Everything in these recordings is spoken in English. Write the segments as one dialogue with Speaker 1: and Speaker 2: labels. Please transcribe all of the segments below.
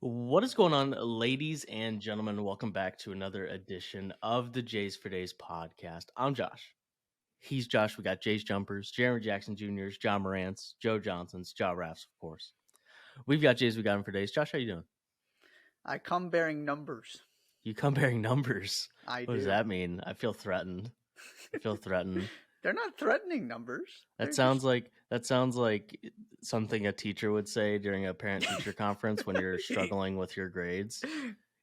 Speaker 1: What is going on, ladies and gentlemen? Welcome back to another edition of the Jays for Days podcast. I'm Josh. He's Josh. We got Jays Jumpers, Jeremy Jackson Jr.'s, John Morant's, Joe Johnson's, Ja Raff's, of course. We've got Jays. We got him for days. Josh, how you doing?
Speaker 2: I come bearing numbers.
Speaker 1: You come bearing numbers.
Speaker 2: I
Speaker 1: What
Speaker 2: do.
Speaker 1: does that mean? I feel threatened.
Speaker 2: They're not threatening numbers.
Speaker 1: That sounds like something a teacher would say during a parent-teacher conference when you're struggling with your grades.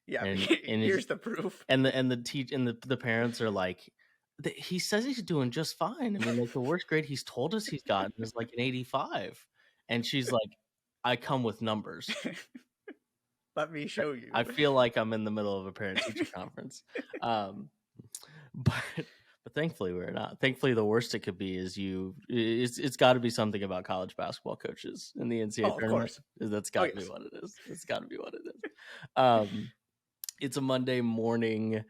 Speaker 2: Yeah,
Speaker 1: And
Speaker 2: here's the proof.
Speaker 1: And the parents are like, he says he's doing just fine. I mean, like the worst grade he's told us he's gotten is like an 85, and she's like, I come with numbers.
Speaker 2: Let me show you.
Speaker 1: I feel like I'm in the middle of a parent-teacher conference, but thankfully we're not. Thankfully, the worst it could be is it's got to be something about college basketball coaches in the NCAA tournament. Of course. That's got to be what it is. It's got to be what it is. It's a Monday morning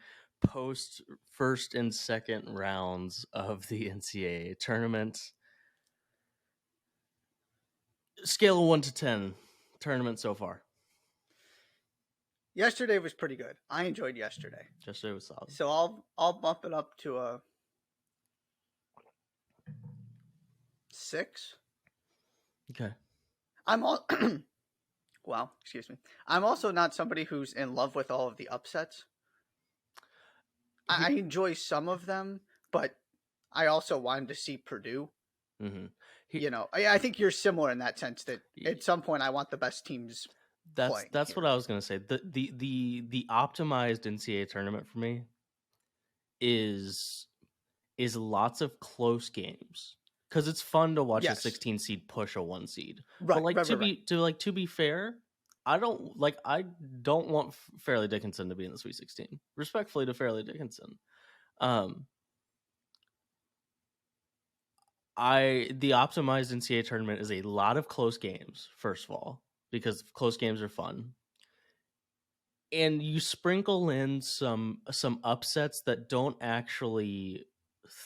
Speaker 1: post first and second rounds of the NCAA tournament. Scale of 1 to 10, tournament so far.
Speaker 2: Yesterday was pretty good. I enjoyed yesterday.
Speaker 1: Yesterday was solid.
Speaker 2: So I'll bump it up to a 6.
Speaker 1: Okay.
Speaker 2: Well, excuse me. I'm also not somebody who's in love with all of the upsets. I enjoy some of them, but I also wanted to see Purdue.
Speaker 1: Mm-hmm.
Speaker 2: I think you're similar in that sense that at some point I want the best teams.
Speaker 1: That's what I was gonna say. The optimized NCAA tournament for me is lots of close games because it's fun to watch a 16 seed push a 1 seed. Right, but to be fair, I don't want Fairleigh Dickinson to be in the Sweet 16. Respectfully to Fairleigh Dickinson, the optimized NCAA tournament is a lot of close games. First of all, because close games are fun, and you sprinkle in some upsets that don't actually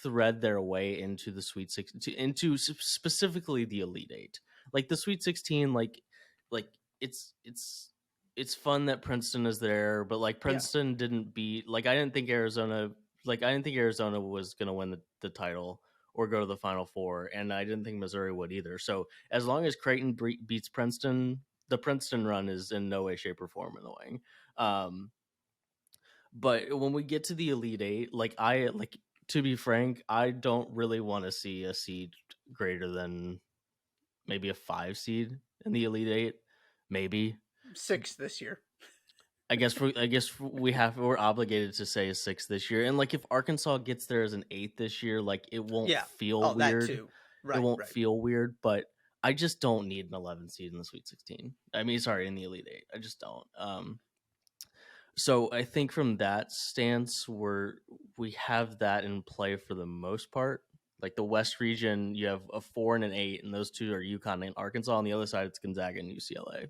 Speaker 1: thread their way into the Sweet 16, into specifically the Elite Eight. Like the Sweet 16, like it's fun that Princeton is there, but like Princeton didn't beat. Like I didn't think Arizona was going to win the title or go to the Final Four, and I didn't think Missouri would either. So as long as Creighton beats Princeton, the Princeton run is in no way, shape, or form annoying. But when we get to the Elite Eight, to be frank, I don't really want to see a seed greater than maybe a 5 seed in the Elite Eight, maybe
Speaker 2: 6 this year.
Speaker 1: I guess we're obligated to say a 6 this year, and like if Arkansas gets there as an 8 this year, like it won't feel weird. That too. Right, it won't feel weird, but I just don't need an 11 seed in the Sweet 16. I mean, sorry, in the Elite Eight, I just don't. So I think from that stance, we have that in play for the most part. Like the West region, you have a 4 and an 8, and those two are UConn and Arkansas. On the other side, it's Gonzaga and UCLA.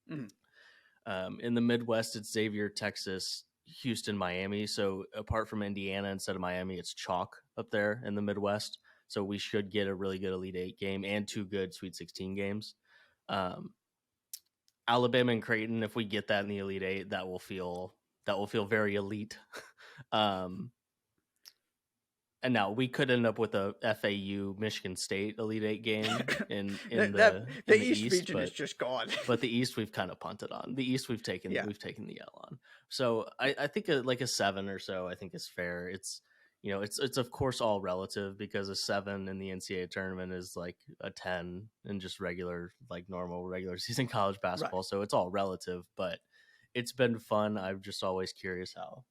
Speaker 1: Mm-hmm. In the Midwest, it's Xavier, Texas, Houston, Miami. So apart from Indiana, instead of Miami, it's chalk up there in the Midwest. So we should get a really good Elite Eight game and 2 good Sweet 16 games. Alabama and Creighton, if we get that in the Elite Eight, that will feel very elite. And now we could end up with a FAU Michigan State Elite Eight game in the East
Speaker 2: region is just gone.
Speaker 1: But the East we've kind of punted on. The East we've taken the L on. So I think a 7 or so I think is fair. It's it's of course all relative because a 7 in the NCAA tournament is like a 10 in just normal regular season college basketball. Right. So it's all relative, but it's been fun. I'm just always curious how,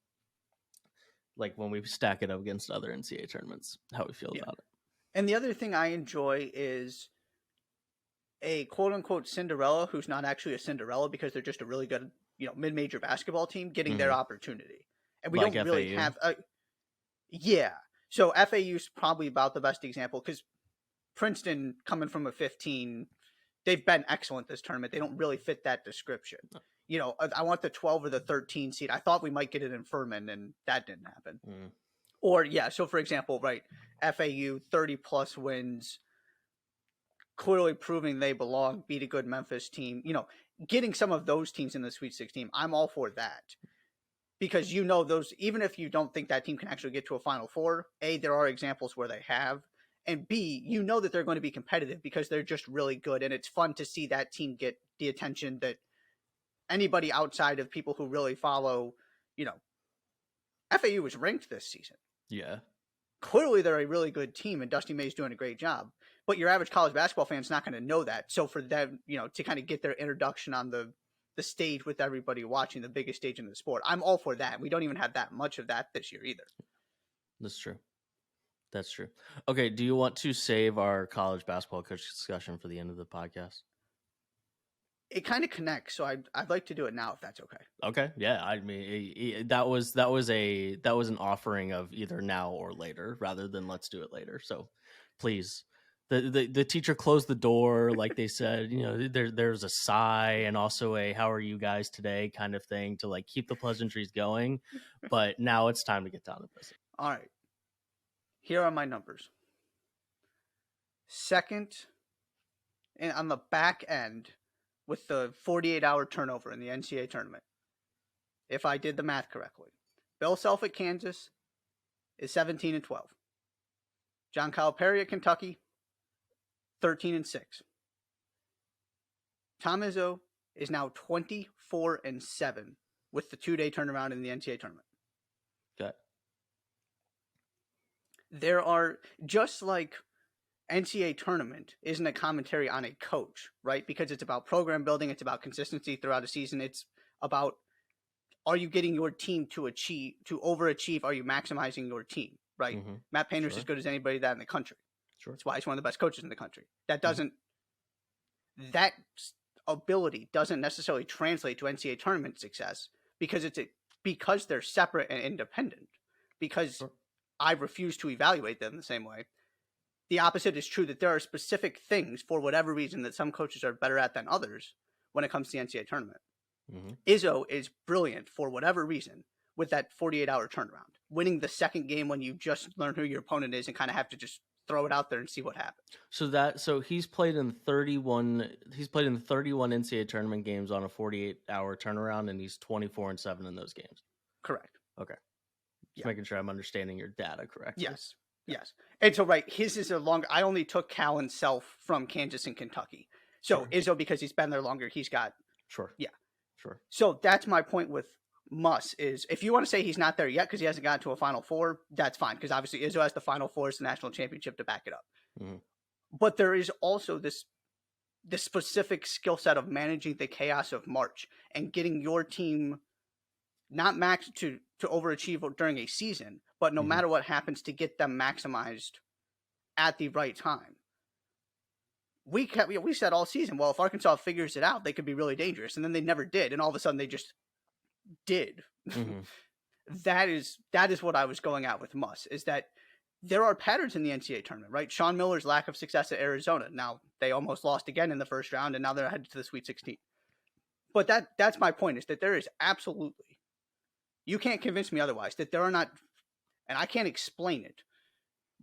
Speaker 1: like when we stack it up against other NCAA tournaments, how we feel about it.
Speaker 2: And the other thing I enjoy is a quote unquote Cinderella who's not actually a Cinderella because they're just a really good, mid-major basketball team getting their opportunity. And we don't really have So FAU's probably about the best example because Princeton coming from a 15, they've been excellent this tournament. They don't really fit that description. I want the 12 or the 13 seed. I thought we might get it in Furman, and that didn't happen. Mm. Or, so for example, right, FAU, 30-plus wins, clearly proving they belong, beat a good Memphis team, getting some of those teams in the Sweet 16. I'm all for that. Because those, even if you don't think that team can actually get to a Final Four, A, there are examples where they have, and B, that they're going to be competitive because they're just really good, and it's fun to see that team get the attention that anybody outside of people who really follow, FAU was ranked this season.
Speaker 1: Yeah.
Speaker 2: Clearly they're a really good team, and Dusty May's doing a great job. But your average college basketball fan's not going to know that. So for them, to kind of get their introduction on the stage with everybody watching, the biggest stage in the sport, I'm all for that. We don't even have that much of that this year either.
Speaker 1: That's true. Okay, do you want to save our college basketball coach discussion for the end of the podcast?
Speaker 2: It kind of connects, so I'd like to do it now if that's okay.
Speaker 1: Okay, yeah. I mean, that was an offering of either now or later, rather than let's do it later. So, please, the teacher closed the door, like they said. There's a sigh and also a "How are you guys today?" kind of thing to like keep the pleasantries going. But now it's time to get down to business.
Speaker 2: All right, here are my numbers. Second, and on the back end, with the 48-hour turnover in the NCAA tournament, if I did the math correctly, Bill Self at Kansas is 17-12. John Calipari at Kentucky, 13-6. Tom Izzo is now 24-7 with the 2-day turnaround in the NCAA tournament.
Speaker 1: Okay.
Speaker 2: There are, just like NCAA tournament isn't a commentary on a coach, right? Because it's about program building. It's about consistency throughout a season. It's about, are you getting your team to overachieve? Are you maximizing your team, right? Mm-hmm. Matt Painter's as good as anybody in the country.
Speaker 1: Sure.
Speaker 2: That's why he's one of the best coaches in the country. That ability doesn't necessarily translate to NCAA tournament success because they're separate and independent. Because sure. I refuse to evaluate them the same way. The opposite is true, that there are specific things, for whatever reason, that some coaches are better at than others when it comes to the NCAA tournament. Mm-hmm. Izzo is brilliant, for whatever reason, with that 48-hour turnaround. Winning the second game when you just learn who your opponent is and kind of have to just throw it out there and see what happens.
Speaker 1: So he's played in 31 NCAA tournament games on a 48-hour turnaround, and he's 24-7 in those games.
Speaker 2: Correct.
Speaker 1: Okay. Just making sure I'm understanding your data correctly.
Speaker 2: Yes. Yes. And so, right, his is a longer, I only took Cal and Self from Kansas and Kentucky. So sure. Izzo, because he's been there longer, he's got.
Speaker 1: Sure.
Speaker 2: Yeah.
Speaker 1: Sure.
Speaker 2: So that's my point with Muss is, if you want to say he's not there yet because he hasn't gotten to a Final Four, that's fine. Because obviously Izzo has the Final Four as the national championship to back it up. Mm-hmm. But there is also this specific skill set of managing the chaos of March and getting your team not max to overachieve during a season, but no mm-hmm. matter what happens, to get them maximized at the right time. We said all season, well, if Arkansas figures it out, they could be really dangerous. And then they never did. And all of a sudden they just did. Mm-hmm. That is what I was going at with Muss, is that there are patterns in the NCAA tournament, right? Sean Miller's lack of success at Arizona. Now, they almost lost again in the first round, and now they're headed to the Sweet 16. But that's my point, is that there is absolutely, you can't convince me otherwise, that there are not, and I can't explain it,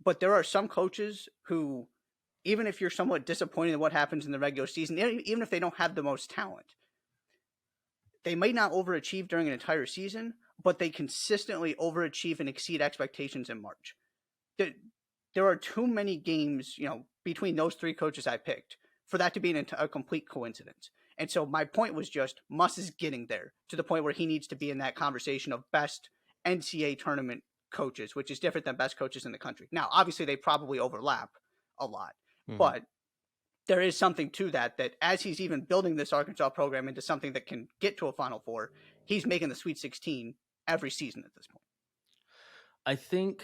Speaker 2: but there are some coaches who, even if you're somewhat disappointed in what happens in the regular season, even if they don't have the most talent, they may not overachieve during an entire season, but they consistently overachieve and exceed expectations in March. There are too many games, between those three coaches I picked for that to be a complete coincidence. And so my point was just, Muss is getting there to the point where he needs to be in that conversation of best NCAA tournament coaches, which is different than best coaches in the country. Now, obviously, they probably overlap a lot, mm-hmm. but there is something to that as he's even building this Arkansas program into something that can get to a Final Four, he's making the Sweet 16 every season at this point.
Speaker 1: I think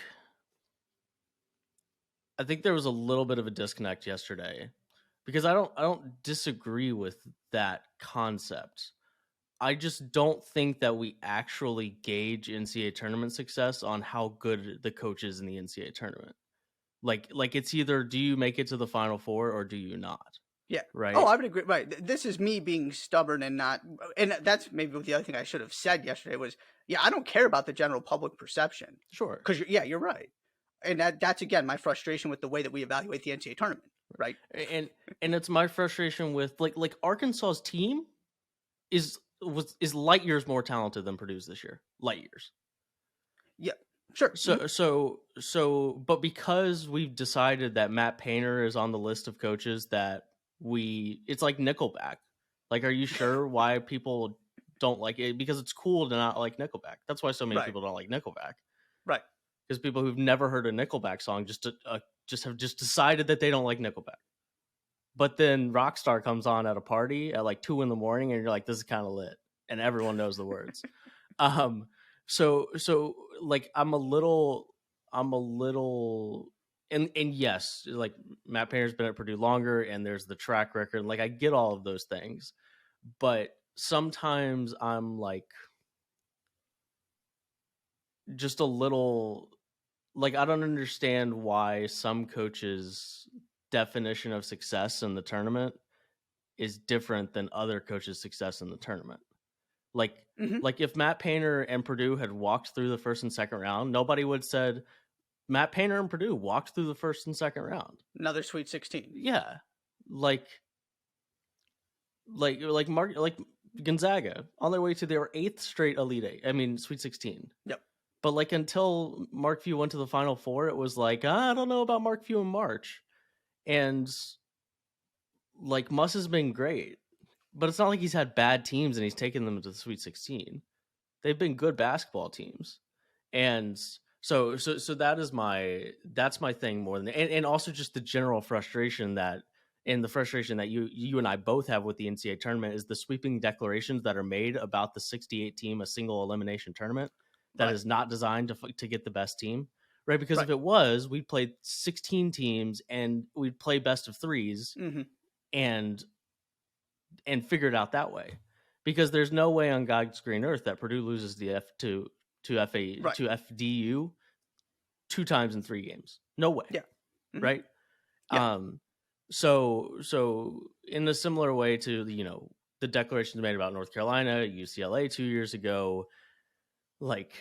Speaker 1: there was a little bit of a disconnect yesterday, because I don't disagree with that concept. I just don't think that we actually gauge NCAA tournament success on how good the coach is in the NCAA tournament. Like it's either, do you make it to the Final Four or do you not?
Speaker 2: Yeah.
Speaker 1: Right.
Speaker 2: Oh, I would agree. Right. This is me being stubborn and that's maybe the other thing I should have said yesterday was, I don't care about the general public perception.
Speaker 1: Sure.
Speaker 2: Because you're right. And that's, again, my frustration with the way that we evaluate the NCAA tournament. Right.
Speaker 1: And it's my frustration with like Arkansas's team is light years more talented than Purdue's this year. Light years.
Speaker 2: Yeah, sure.
Speaker 1: But because we've decided that Matt Painter is on the list of coaches that it's like Nickelback. Like, are you sure why people don't like it? Because it's cool to not like Nickelback. That's why so many people don't like Nickelback.
Speaker 2: Right.
Speaker 1: Because people who've never heard a Nickelback song just have decided that they don't like Nickelback. But then Rockstar comes on at a party at like 2 a.m. and you're like, this is kind of lit. And everyone knows the words. So like I'm a little and yes, like Matt Painter's been at Purdue longer and there's the track record. Like I get all of those things. But sometimes I'm like just a little like I don't understand why some coaches' definition of success in the tournament is different than other coaches' success in the tournament. Like if Matt Painter and Purdue had walked through the first and second round, nobody would have said Matt Painter and Purdue walked through the first and second round.
Speaker 2: Another Sweet 16.
Speaker 1: Yeah. Like Gonzaga on their way to their 8th straight Elite Eight. I mean, Sweet 16.
Speaker 2: Yep.
Speaker 1: But like until Mark Few went to the Final Four, it was like, I don't know about Mark Few in March. And like Muss has been great. But it's not like he's had bad teams and he's taken them to the Sweet 16. They've been good basketball teams. And so that's my thing more than and also just the general frustration that you and I both have with the NCAA tournament is the sweeping declarations that are made about the 68 team, a single elimination tournament that is not designed to get the best team, right? Because if it was, we'd play 16 teams and we'd play best of threes and figure it out that way. Because there's no way on God's green earth that Purdue loses the to FDU 2 times in 3 games. No way.
Speaker 2: Yeah.
Speaker 1: Right. Yeah. So in a similar way to the declarations made about North Carolina, UCLA 2 years ago, like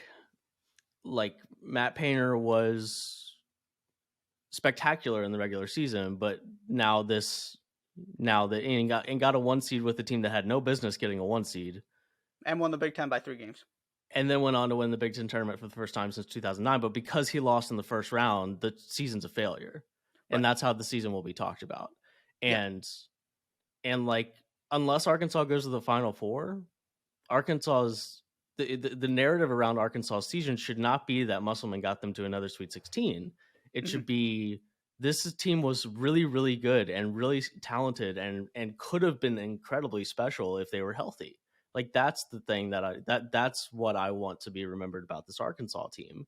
Speaker 1: Matt Painter was spectacular in the regular season, but now got a 1 seed with a team that had no business getting a 1 seed,
Speaker 2: and won the Big Ten by 3 games,
Speaker 1: and then went on to win the Big Ten tournament for the first time since 2009. But because he lost in the first round, the season's a failure, and that's how the season will be talked about. And like unless Arkansas goes to the Final Four, Arkansas's the narrative around Arkansas's season should not be that Musselman got them to another Sweet 16. It should be this team was really, really good and really talented and could have been incredibly special if they were healthy. Like that's the thing that's what I want to be remembered about this Arkansas team.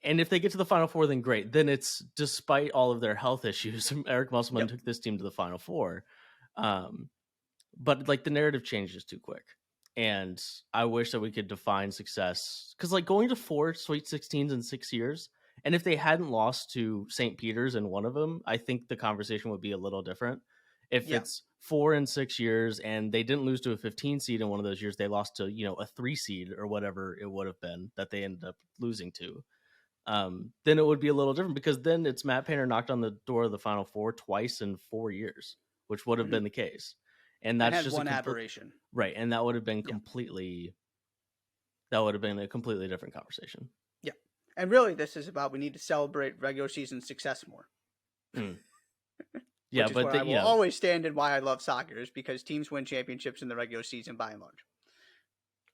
Speaker 1: And if they get to the Final Four, then great. Then it's despite all of their health issues, Eric Musselman took this team to the Final Four. But like the narrative changes too quick. And I wish that we could define success because like going to 4 Sweet 16s in 6 years. And if they hadn't lost to St. Peter's in one of them, I think the conversation would be a little different. If it's 4 in 6 years and they didn't lose to a 15 seed in one of those years, they lost to, a 3 seed or whatever it would have been that they ended up losing to. Then it would be a little different because then it's Matt Painter knocked on the door of the Final Four twice in 4 years, which would have been the case. And that's just
Speaker 2: one aberration.
Speaker 1: Right. And that would have been a completely different conversation.
Speaker 2: Yeah. And really, this is about we need to celebrate regular season success more.
Speaker 1: Yeah,
Speaker 2: but I will always stand in why I love soccer is because teams win championships in the regular season by and large.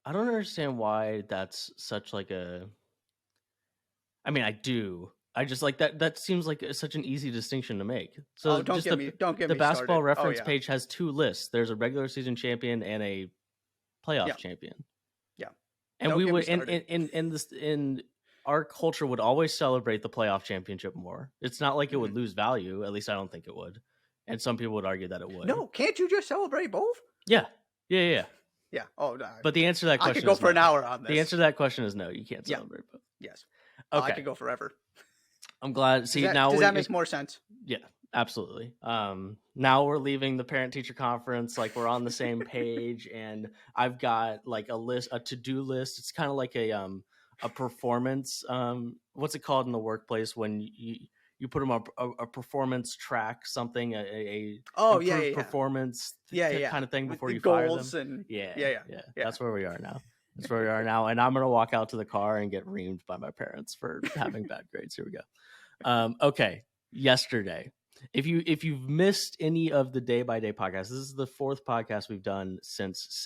Speaker 1: I don't understand why that's such like a. I mean, I do. I just like that. That seems like such an easy distinction to make. So
Speaker 2: don't get me started.
Speaker 1: The basketball reference page has 2 lists. There's a regular season champion and a playoff champion.
Speaker 2: Yeah,
Speaker 1: and we would in our culture would always celebrate the playoff championship more. It's not like it would lose value. At least I don't think it would. And some people would argue that it would.
Speaker 2: No, can't you just celebrate both?
Speaker 1: Yeah.
Speaker 2: Yeah. Oh, no.
Speaker 1: But the answer to that question
Speaker 2: I could go for an hour on this.
Speaker 1: The answer to that question is no. You can't celebrate both.
Speaker 2: Yes.
Speaker 1: Okay.
Speaker 2: I could go forever.
Speaker 1: I'm glad.
Speaker 2: Does that make more sense?
Speaker 1: Yeah, absolutely. Now we're leaving the parent-teacher conference. Like we're on the same page, and I've got like a to-do list. It's kind of like a performance. What's it called in the workplace when you put them on a performance track, something, a
Speaker 2: improved
Speaker 1: performance kind of thing before
Speaker 2: the
Speaker 1: you
Speaker 2: goals
Speaker 1: fire them.
Speaker 2: And
Speaker 1: yeah. That's where we are now. That's where we are now. And I'm going to walk out to the car and get reamed by my parents for having bad grades. Here we go. Okay. Yesterday, if you've missed any of the day by day podcasts, this is the fourth podcast we've done since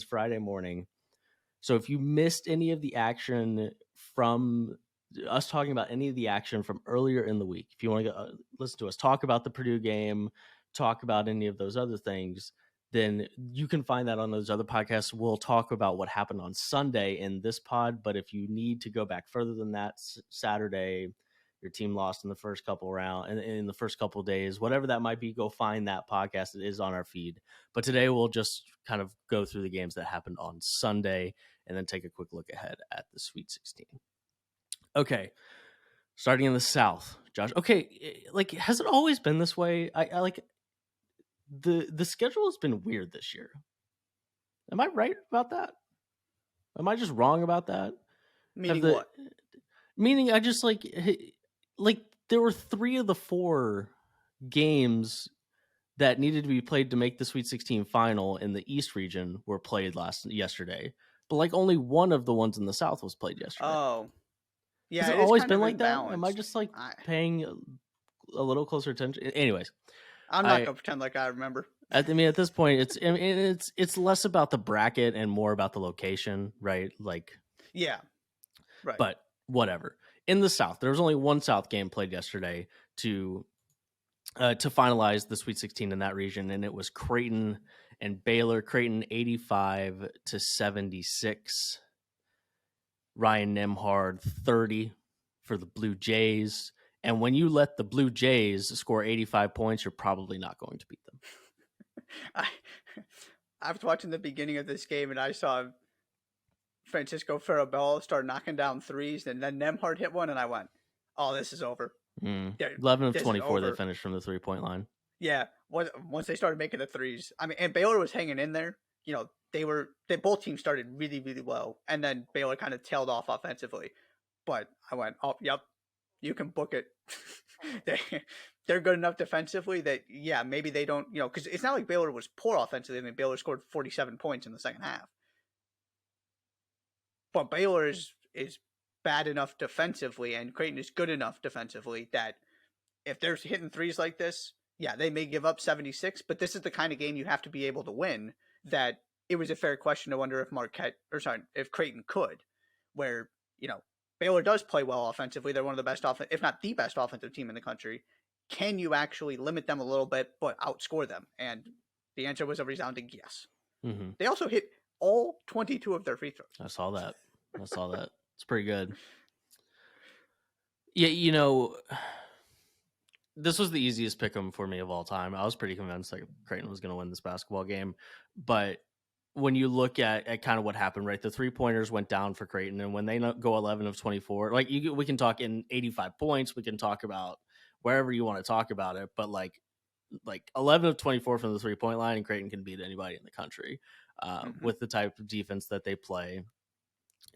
Speaker 1: Friday morning. So if you missed any of the action from us talking about any of the action from earlier in the week, if you want to go listen to us talk about the Purdue game, talk about any of those other things, then you can find that on those other podcasts. We'll talk about what happened on Sunday in this pod. But if you need to go back further than that, Saturday, your team lost in the first couple rounds and in the first couple days, whatever that might be, go find that podcast. It is on our feed. But today we'll just kind of go through the games that happened on Sunday and then take a quick look ahead at the Sweet 16. Okay. Starting in the South, Josh. Okay. Like, has it always been this way? I like the schedule has been weird this year. Am I right about that? Am I just wrong about that?
Speaker 2: Meaning what?
Speaker 1: Meaning I just like there were 3 of the 4 games that needed to be played to make the Sweet 16 final in the East region were played yesterday. But like only one of the ones in the South was played yesterday.
Speaker 2: Oh. Yeah.
Speaker 1: Has it always been like that? Am I just like paying a little closer attention? Anyways.
Speaker 2: I'm not gonna pretend like I remember.
Speaker 1: I mean, at this point, it's less about the bracket and more about the location, right? Like,
Speaker 2: yeah, right.
Speaker 1: But whatever. In the South, there was only one South game played yesterday to finalize the Sweet 16 in that region, and it was Creighton and Baylor. Creighton 85-76. Ryan Nembhard 30 for the Blue Jays. And when you let the Blue Jays score 85 points, you're probably not going to beat them.
Speaker 2: I was watching the beginning of this game, and I saw Francisco Farabello start knocking down threes, and then Nembhard hit one, and I went, "Oh, this is over."
Speaker 1: 11 of 24 they finished from the 3-point line.
Speaker 2: Yeah, once they started making the threes, I mean, and Baylor was hanging in there. You know, both teams started really, really well, and then Baylor kind of tailed off offensively. But I went, "Oh, yep. You can book it." They're good enough defensively that, yeah, maybe they don't, because it's not like Baylor was poor offensively. I mean, Baylor scored 47 points in the second half. But Baylor is bad enough defensively, and Creighton is good enough defensively that if they're hitting threes like this, yeah, they may give up 76, but this is the kind of game you have to be able to win, that it was a fair question to wonder if Creighton could, where, Baylor does play well offensively. They're one of the best, if not the best offensive team in the country. Can you actually limit them a little bit, but outscore them? And the answer was a resounding yes.
Speaker 1: Mm-hmm.
Speaker 2: They also hit all 22 of their free throws.
Speaker 1: I saw that. It's pretty good. Yeah, this was the easiest pick 'em for me of all time. I was pretty convinced that Creighton was going to win this basketball game. But when you look at kind of what happened, right, the 3-pointers went down for Creighton, and when they go 11 of 24, like we can talk in 85 points, we can talk about wherever you want to talk about it, but like 11 of 24 from the 3-point line, and Creighton can beat anybody in the country with the type of defense that they play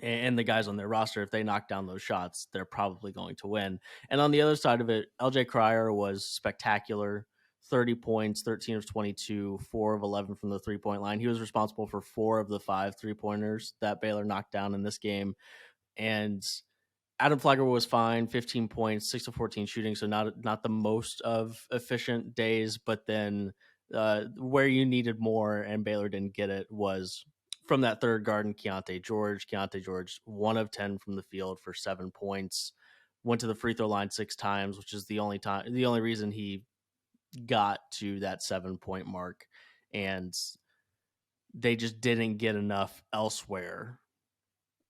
Speaker 1: and the guys on their roster. If they knock down those shots, they're probably going to win. And on the other side of it, LJ Cryer was spectacular. 30 points, 13 of 22, 4 of 11 from the 3-point line. He was responsible for 4 of the 5 3-pointers that Baylor knocked down in this game. And Adam Flagler was fine, 15 points, 6 of 14 shooting, so not the most of efficient days, but then where you needed more and Baylor didn't get it was from that third guard in Keontae George. Keontae George, 1 of 10 from the field for 7 points, went to the free throw line 6 times, which is the only reason he got to that 7-point mark, and they just didn't get enough elsewhere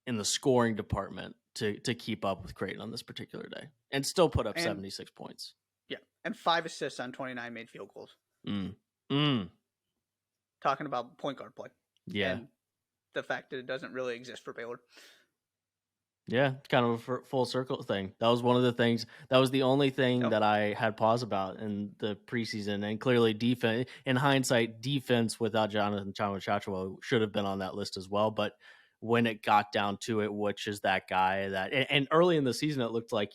Speaker 1: in the scoring department to keep up with Creighton on this particular day, and still put up 76 points.
Speaker 2: Yeah, and 5 assists on 29 made field goals. Talking about point guard play.
Speaker 1: Yeah,
Speaker 2: and the fact that it doesn't really exist for Baylor.
Speaker 1: Yeah, kind of a full circle thing. That was one of the things. That was the only thing that I had pause about in the preseason. And clearly, defense, in hindsight, defense without Jonathan Chacho should have been on that list as well. But when it got down to it, which is that guy that, and early in the season, it looked like,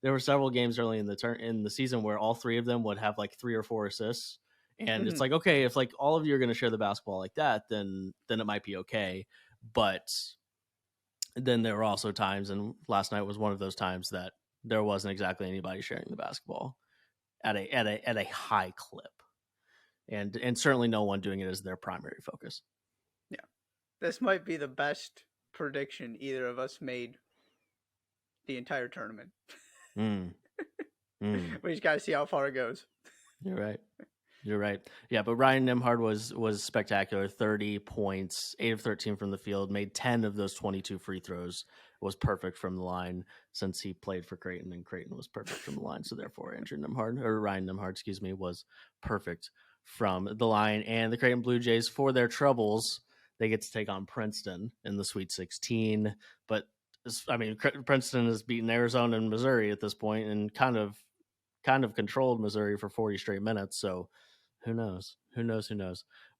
Speaker 1: there were several games early in the season where all three of them would have like 3 or 4 assists. And it's like, okay, if like all of you are going to share the basketball like that, then it might be okay. But then there were also times, and last night was one of those times, that there wasn't exactly anybody sharing the basketball at a high clip, and certainly no one doing it as their primary focus.
Speaker 2: Yeah, this might be the best prediction either of us made the entire tournament. We just gotta see how far it goes.
Speaker 1: You're right. Yeah, but Ryan Nembhard was spectacular. 30 points, 8 of 13 from the field, made 10 of those 22 free throws, was perfect from the line since he played for Creighton, and Creighton was perfect from the line. So therefore, Ryan Nembhard, was perfect from the line. And the Creighton Blue Jays, for their troubles, they get to take on Princeton in the Sweet 16. But I mean, Princeton has beaten Arizona and Missouri at this point, and kind of controlled Missouri for 40 straight minutes. So who knows?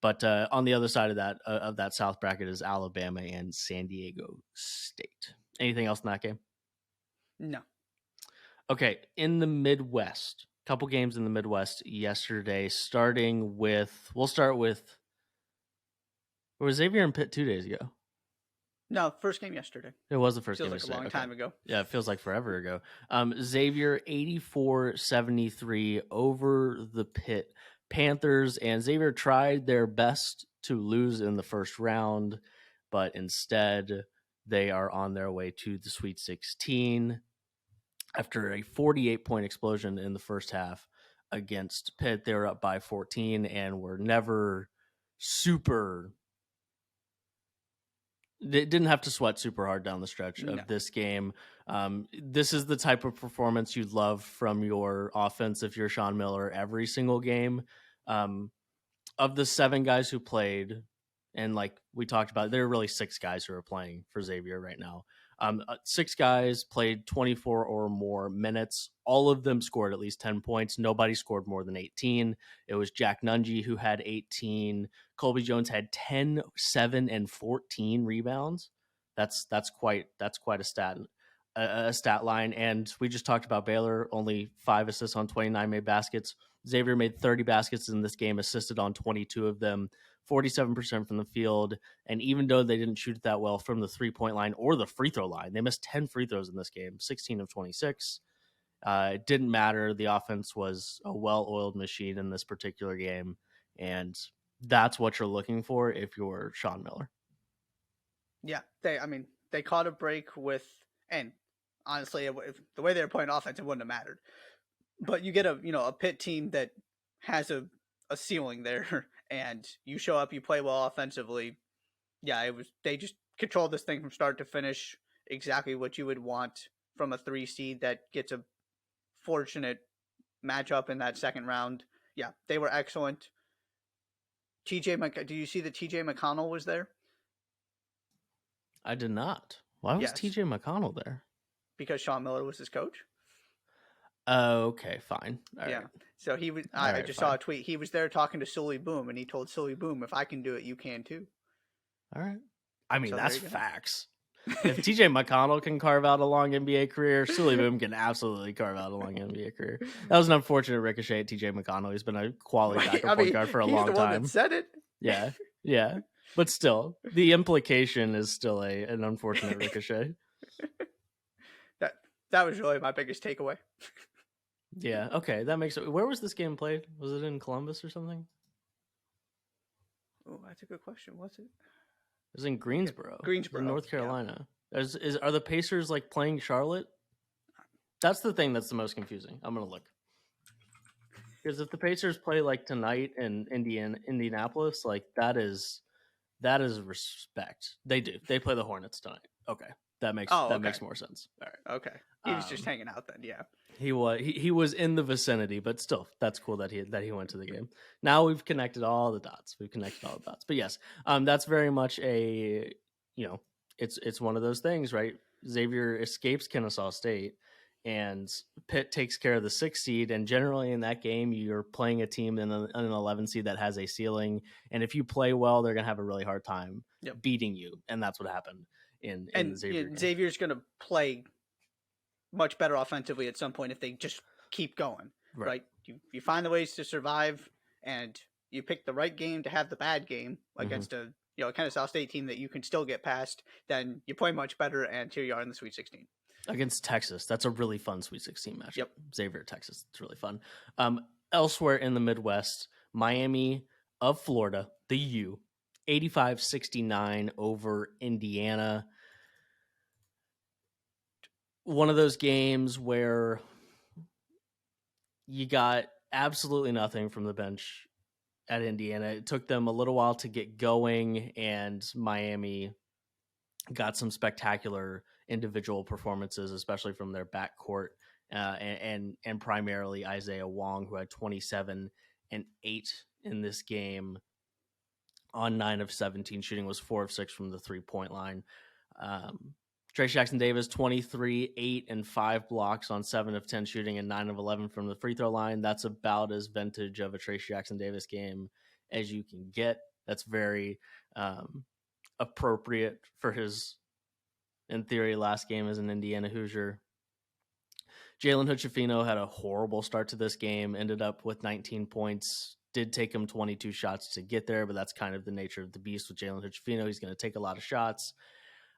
Speaker 1: But on the other side of that South bracket is Alabama and San Diego State. Anything else in that game?
Speaker 2: No.
Speaker 1: Okay, in the Midwest, couple games in the Midwest yesterday. We'll start with. Or was Xavier and Pitt 2 days ago?
Speaker 2: No, first game yesterday.
Speaker 1: It was the first game
Speaker 2: yesterday. Feels like a long time ago.
Speaker 1: Yeah, it feels like forever ago. Xavier 84-73 over the Pitt Panthers, and Xavier tried their best to lose in the first round, but instead they are on their way to the Sweet 16 after a 48-point explosion in the first half against Pitt. They were up by 14 and were never super. They didn't have to sweat super hard down the stretch of this game. This is the type of performance you'd love from your offense if you're Sean Miller every single game. Of the 7 guys who played, and like we talked about, there are really 6 guys who are playing for Xavier right now. 6 guys played 24 or more minutes. All of them scored at least 10 points. Nobody scored more than 18. It was Jack Nungy who had 18. Colby Jones had 10, 7, and 14 rebounds. That's quite a stat line. And we just talked about Baylor, only 5 assists on 29 made baskets. Xavier made 30 baskets in this game, assisted on 22 of them. 47% from the field, and even though they didn't shoot it that well from the 3-point line or the free throw line, they missed 10 free throws in this game, 16 of 26. It didn't matter. The offense was a well-oiled machine in this particular game, and that's what you're looking for if you're Sean Miller.
Speaker 2: Yeah, they caught a break with, and honestly, if the way they were playing offense, it wouldn't have mattered. But you get a Pitt team that has a ceiling there, and you show up, you play well offensively. Yeah, they just controlled this thing from start to finish, exactly what you would want from a 3 seed that gets a fortunate matchup in that second round. Yeah, they were excellent. Do you see that TJ McConnell was there?
Speaker 1: I did not. Why was TJ McConnell there?
Speaker 2: Because Sean Miller was his coach.
Speaker 1: Okay, fine.
Speaker 2: All right. So he was. I just saw a tweet. He was there talking to Sully Boom, and he told Sully Boom, "If I can do it, you can too."
Speaker 1: All right. I mean, that's facts. If TJ McConnell can carve out a long NBA career, Sully Boom can absolutely carve out a long NBA career. That was an unfortunate ricochet at TJ McConnell. He's been a quality backup point guard for a long time. He's the one
Speaker 2: that said it.
Speaker 1: Yeah. But still, the implication is still an unfortunate ricochet.
Speaker 2: That was really my biggest takeaway.
Speaker 1: Yeah, okay, that makes it. Where was this game played? Was it in Columbus or something?
Speaker 2: Oh, that's a good question. Was it?
Speaker 1: It was in Greensboro.
Speaker 2: Greensboro,
Speaker 1: in North Carolina. Yeah. Are the Pacers like playing Charlotte? That's the thing that's the most confusing. I'm gonna look. Because if the Pacers play like tonight in Indianapolis, like that is respect. They do. They play the Hornets tonight. Okay. That makes more sense. All right.
Speaker 2: Okay. He was just hanging out then, yeah.
Speaker 1: He was in the vicinity, but still, that's cool that he went to the game. Now we've connected all the dots. But yes, that's very much a, it's one of those things, right? Xavier escapes Kennesaw State, and Pitt takes care of the 6 seed. And generally in that game, you're playing a team in an 11 seed that has a ceiling, and if you play well, they're gonna have a really hard time beating you, and that's what happened. In Xavier
Speaker 2: Xavier's going to play much better offensively at some point if they just keep going, right? You find the ways to survive, and you pick the right game to have the bad game against a Kennesaw State team that you can still get past, then you play much better, and here you are in the Sweet 16.
Speaker 1: Against Texas. That's a really fun Sweet 16 matchup.
Speaker 2: Yep.
Speaker 1: Xavier, Texas. It's really fun. Elsewhere in the Midwest, Miami of Florida, the U, 85-69 over Indiana. One of those games where you got absolutely nothing from the bench at Indiana. It took them a little while to get going, and Miami got some spectacular individual performances, especially from their backcourt, and primarily Isaiah Wong, who had 27 and 8 in this game on 9 of 17 shooting, was 4 of 6 from the 3-point line. Trace Jackson-Davis, 23, 8 and 5 blocks on 7 of 10 shooting and 9 of 11 from the free throw line. That's about as vintage of a Trace Jackson-Davis game as you can get. That's very appropriate for his, in theory, last game as an Indiana Hoosier. Jalen Hood-Schifino had a horrible start to this game, ended up with 19 points. Did take him 22 shots to get there, but that's kind of the nature of the beast with Jalen Hood-Schifino. He's going to take a lot of shots.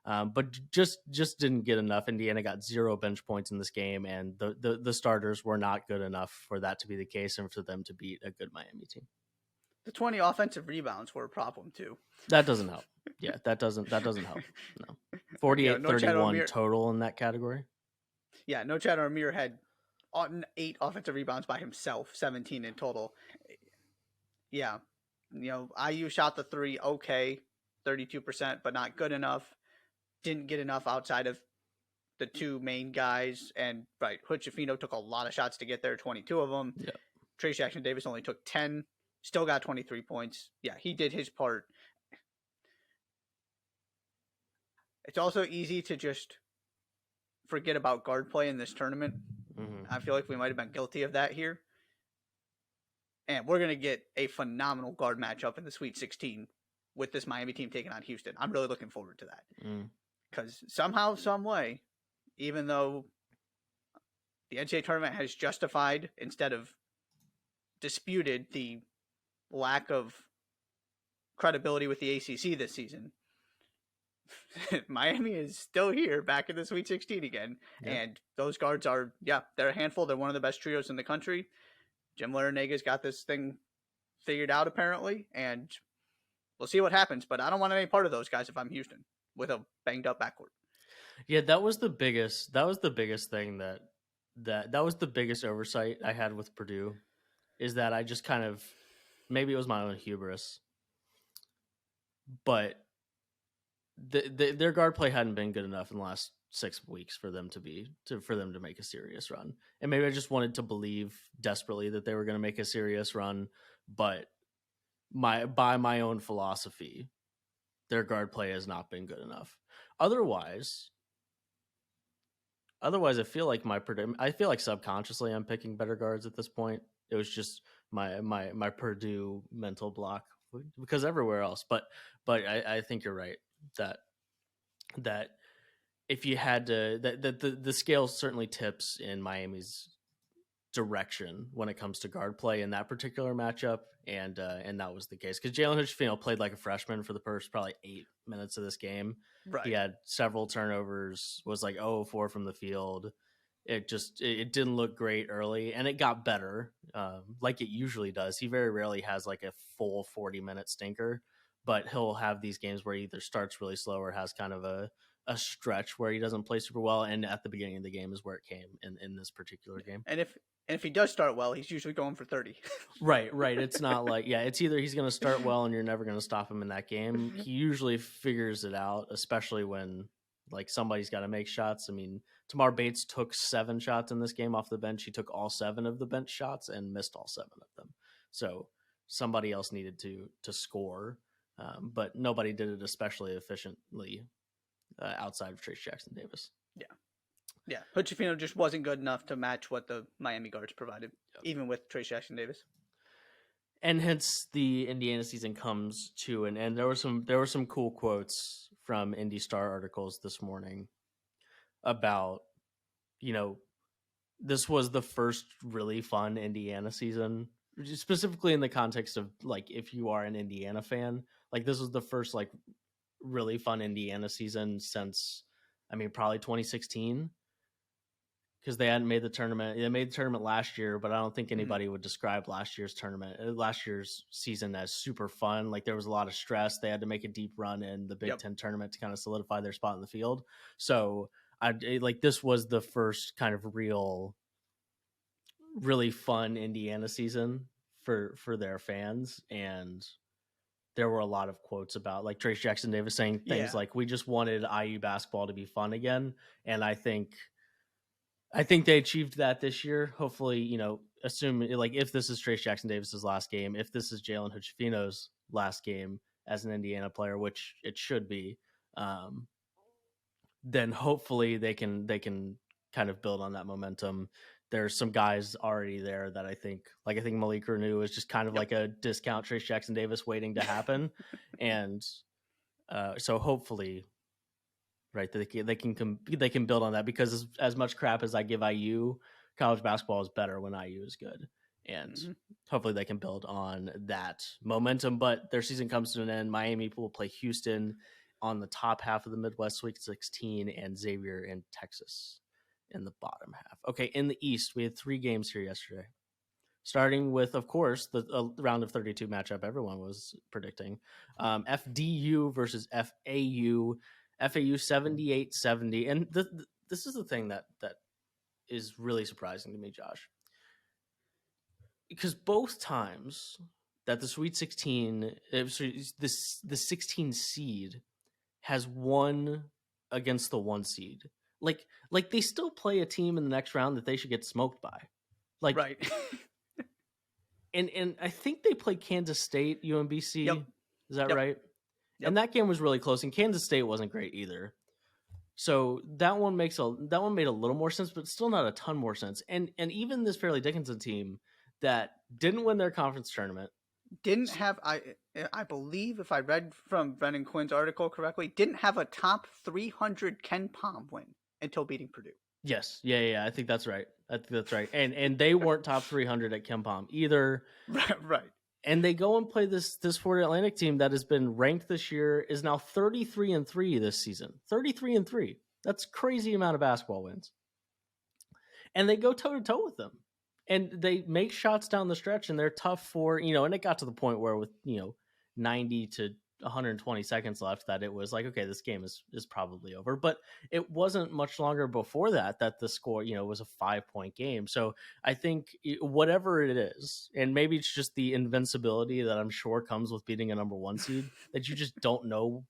Speaker 1: But just didn't get enough. Indiana got 0 bench points in this game, and the starters were not good enough for that to be the case and for them to beat a good Miami team.
Speaker 2: The 20 offensive rebounds were a problem too.
Speaker 1: That doesn't help. Yeah, that doesn't help. No. 48-31 total in that category.
Speaker 2: Yeah, No Chad Amir had 8 offensive rebounds by himself, 17 in total. Yeah. IU shot the 3 okay, 32%, but not good enough. Didn't get enough outside of the 2 main guys. And Hood-Schifino took a lot of shots to get there, 22 of them.
Speaker 1: Yep.
Speaker 2: Trace Jackson-Davis only took 10, still got 23 points. Yeah, he did his part. It's also easy to just forget about guard play in this tournament.
Speaker 1: Mm-hmm.
Speaker 2: I feel like we might have been guilty of that here. And we're going to get a phenomenal guard matchup in the Sweet 16 with this Miami team taking on Houston. I'm really looking forward to that. Because somehow, some way, even though the NCAA tournament has justified instead of disputed the lack of credibility with the ACC this season, Miami is still here back in the Sweet 16 again. Yeah. And those guards are, they're a handful. They're one of the best trios in the country. Jim Larrañaga's got this thing figured out apparently, and we'll see what happens. But I don't want any part of those guys if I'm Houston with a banged up backcourt.
Speaker 1: Yeah, that was the biggest thing that was the biggest oversight I had with Purdue, is that I just kind of, maybe it was my own hubris, but their guard play hadn't been good enough in the last 6 weeks for them to make a serious run. And maybe I just wanted to believe desperately that they were going to make a serious run, but by my own philosophy, their guard play has not been good enough. Otherwise, I feel like subconsciously I'm picking better guards at this point. It was just my Purdue mental block because everywhere else. But I think you're right that if you had to, the scale certainly tips in Miami's direction when it comes to guard play in that particular matchup, and that was the case because Jalen Hood-Schifino played like a freshman for the first probably 8 minutes of this game.
Speaker 2: Right.
Speaker 1: He had several turnovers, was like 0-4 from the field. It didn't look great early, and it got better, like it usually does. He very rarely has like a full 40-minute stinker, but he'll have these games where he either starts really slow or has kind of a stretch where he doesn't play super well, and at the beginning of the game is where it came in this particular game.
Speaker 2: And if he does start well, he's usually going for 30.
Speaker 1: Right. It's not like, it's either he's going to start well and you're never going to stop him in that game. He usually figures it out, especially when like somebody's got to make shots. I mean, Tamar Bates took 7 shots in this game off the bench. He took all 7 of the bench shots and missed all 7 of them. So somebody else needed to score, but nobody did it especially efficiently outside of Trace Jackson-Davis.
Speaker 2: Yeah, Hood-Schifino just wasn't good enough to match what the Miami guards provided, even with Trace Jackson-Davis.
Speaker 1: And hence the Indiana season comes to an end. There were some cool quotes from Indy Star articles this morning about this was the first really fun Indiana season, specifically in the context of like if you are an Indiana fan, like this was the first like really fun Indiana season since probably 2016, because they hadn't made the tournament. They made the tournament last year, but I don't think anybody would describe last year's season as super fun. Like there was a lot of stress. They had to make a deep run in the Big Ten tournament to kind of solidify their spot in the field. So this was the first kind of really fun Indiana season for their fans. And there were a lot of quotes about like Trace Jackson Davis saying things like, we just wanted IU basketball to be fun again. And I think they achieved that this year. Hopefully, assume like if this is Trace Jackson Davis's last game, if this is Jalen Hood-Schifino's last game as an Indiana player, which it should be, then hopefully they can kind of build on that momentum. There's some guys already there that I think Malik Renew is just kind of like a discount Trace Jackson Davis waiting to happen. And so hopefully, right, they can build on that, because as much crap as I give IU, college basketball is better when IU is good, and hopefully they can build on that momentum. But their season comes to an end. Miami will play Houston on the top half of the Midwest Sweet 16, and Xavier in Texas in the bottom half. Okay, in the East, we had 3 games here yesterday, starting with, of course, the round of 32 matchup everyone was predicting. FDU versus FAU. FAU 78-70. And this is the thing that is really surprising to me, Josh. Because both times that the Sweet 16, the 16 seed has won against the 1 seed, like they still play a team in the next round that they should get smoked by. Like, right. and I think they played Kansas State, UMBC. Yep. Is that right? Yep. And that game was really close, and Kansas State wasn't great either. So that one made a little more sense, but still not a ton more sense. And even this Fairleigh Dickinson team that didn't win their conference tournament,
Speaker 2: didn't have, I believe, if I read from Brendan Quinn's article correctly, didn't have a top 300 Ken Pom win until beating Purdue.
Speaker 1: Yes. Yeah. I think that's right. And they weren't top 300 at Ken Pom either.
Speaker 2: Right.
Speaker 1: And they go and play this Florida Atlantic team that has been ranked this year, is now 33-3 this season. 33-3. That's crazy amount of basketball wins. And they go toe to toe with them. And they make shots down the stretch, and they're tough for, and it got to the point where with, 90 to 120 seconds left that it was like, okay, this game is probably over. But it wasn't much longer before that the score, was a 5-point game. So I think whatever it is, and maybe it's just the invincibility that I'm sure comes with beating a number 1 seed, that you just don't know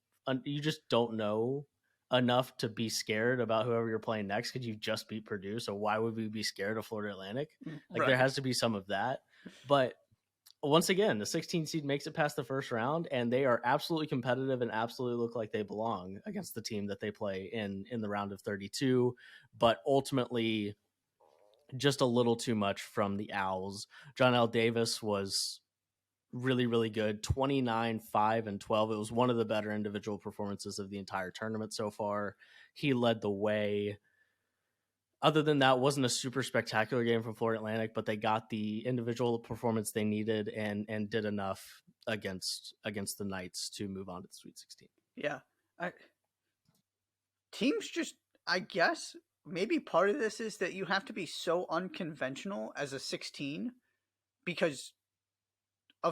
Speaker 1: enough to be scared about whoever you're playing next, because you just beat Purdue. So why would we be scared of Florida Atlantic? Like, right. There has to be some of that. But once again, the 16 seed makes it past the first round, and they are absolutely competitive and absolutely look like they belong against the team that they play in the round of 32. But ultimately, just a little too much from the Owls. John L. Davis was really, really good. 29, 5, and 12. It was one of the better individual performances of the entire tournament so far. He led the way. Other than that, wasn't a super spectacular game from Florida Atlantic, but they got the individual performance they needed and did enough against the Knights to move on to the Sweet 16.
Speaker 2: Yeah. Teams just, I guess, maybe part of this is that you have to be so unconventional as a 16 because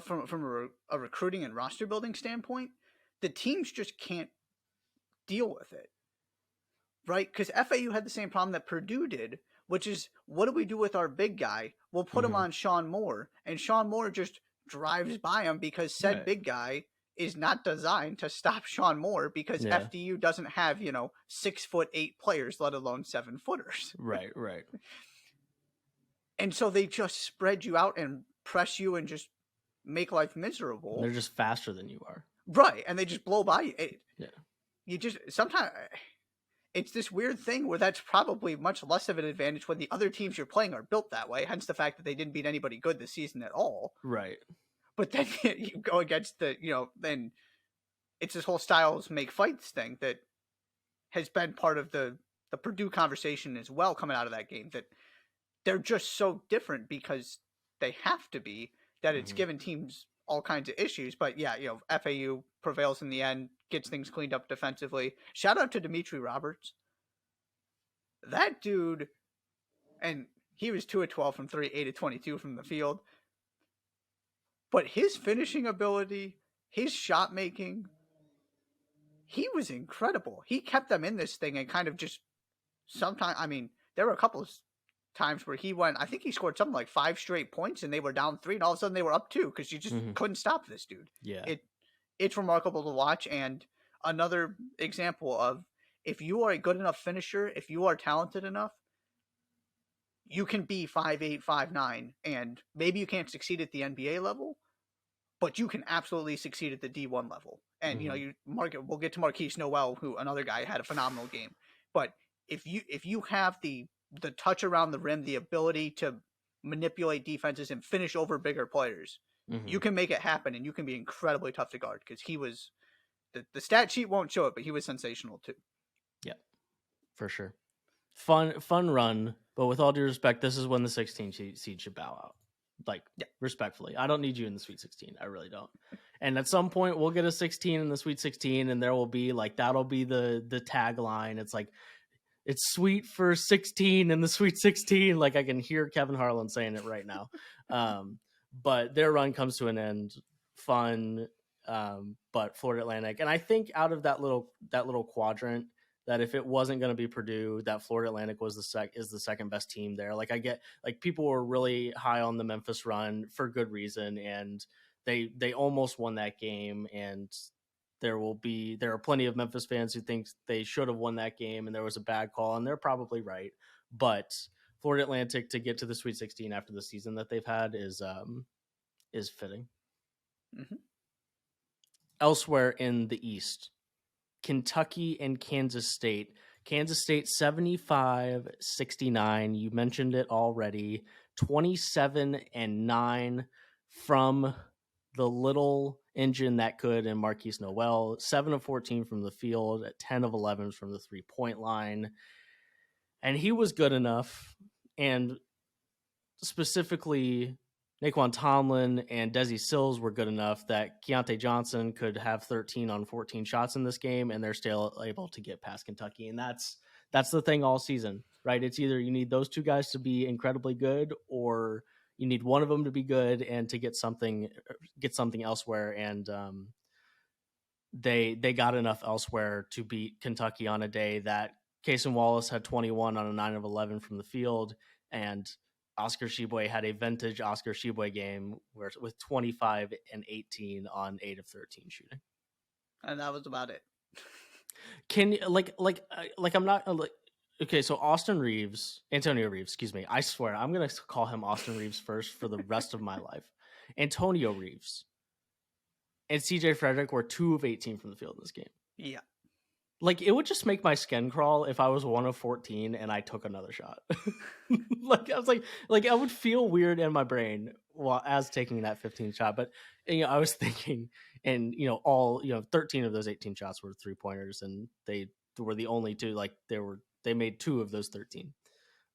Speaker 2: from a recruiting and roster building standpoint, the teams just can't deal with it. Right? Because FAU had the same problem that Purdue did, which is, what do we do with our big guy? We'll put him on Sean Moore, and Sean Moore just drives by him because said big guy is not designed to stop Sean Moore, because FDU doesn't have, 6'8" players, let alone 7-footers.
Speaker 1: Right.
Speaker 2: And so they just spread you out and press you and just make life miserable.
Speaker 1: They're just faster than you are.
Speaker 2: Right. And they just blow by you. You just, sometimes it's this weird thing where that's probably much less of an advantage when the other teams you're playing are built that way. Hence the fact that they didn't beat anybody good this season at all.
Speaker 1: Right.
Speaker 2: But then you go against then it's this whole styles make fights thing that has been part of the the Purdue conversation as well coming out of that game, that they're just so different because they have to be, that it's given teams all kinds of issues. But yeah, FAU prevails in the end, gets things cleaned up defensively. Shout out to Dimitri Roberts. That dude, and he was 2 of 12 from 3, 8 of 22 from the field. But his finishing ability, his shot making, he was incredible. He kept them in this thing and kind of just sometimes, there were a couple of times where he went, I think he scored something like 5 straight points and they were down 3 and all of a sudden they were up 2 because you just couldn't stop this dude.
Speaker 1: Yeah.
Speaker 2: It's remarkable to watch, and another example of, if you are a good enough finisher, if you are talented enough, you can be 5'8", 5'9", and maybe you can't succeed at the NBA level, but you can absolutely succeed at the D1 level. And we'll get to Marquise Noel, who another guy had a phenomenal game. But if you have the touch around the rim, the ability to manipulate defenses and finish over bigger players, you can make it happen, and you can be incredibly tough to guard, because he was the stat sheet won't show it, but he was sensational too.
Speaker 1: Yeah, for sure. Fun run, but with all due respect, this is when the 16 seed should bow out. Respectfully, I don't need you in the Sweet 16. I really don't. And at some point, we'll get a 16 in the Sweet 16, and there will be that'll be the tagline. It's like, it's sweet for 16 in the Sweet 16. I can hear Kevin Harlan saying it right now. But their run comes to an end. Fun, but Florida Atlantic, and I think out of that little quadrant, that if it wasn't going to be Purdue, that Florida Atlantic was is the second best team there. I get, people were really high on the Memphis run for good reason, and they almost won that game, and there are plenty of Memphis fans who think they should have won that game and there was a bad call, and they're probably right. But Florida Atlantic to get to the Sweet 16 after the season that they've had is fitting. Elsewhere in the East, Kentucky and Kansas State. Kansas State 75-69. You mentioned it already. 27-9 from the little engine that could, and Marquise Noel. 7 of 14 from the field, at 10 of 11 from the 3-point line. And he was good enough. And specifically, Naquan Tomlin and Desi Sills were good enough that Keontae Johnson could have 13 on 14 shots in this game, and they're still able to get past Kentucky. And that's the thing all season, right? It's either you need those two guys to be incredibly good, or you need one of them to be good and to get something elsewhere. And they got enough elsewhere to beat Kentucky on a day that Cason Wallace had 21 on a 9 of 11 from the field, and Oscar Tshiebwe had a vintage Oscar Tshiebwe game with 25 and 18 on 8 of 13 shooting.
Speaker 2: And that was about it.
Speaker 1: Can I'm not okay. So Antonio Reeves, excuse me. I swear I'm going to call him Austin Reeves first for the rest of my life. Antonio Reeves and CJ Frederick were 2 of 18 from the field in this game.
Speaker 2: Yeah.
Speaker 1: It would just make my skin crawl if I was 1 of 14 and I took another shot. I was I would feel weird in my brain while as taking that 15 shot. But I was thinking, and 13 of those 18 shots were 3-pointers, and they were the only two. They made 2 of those 13.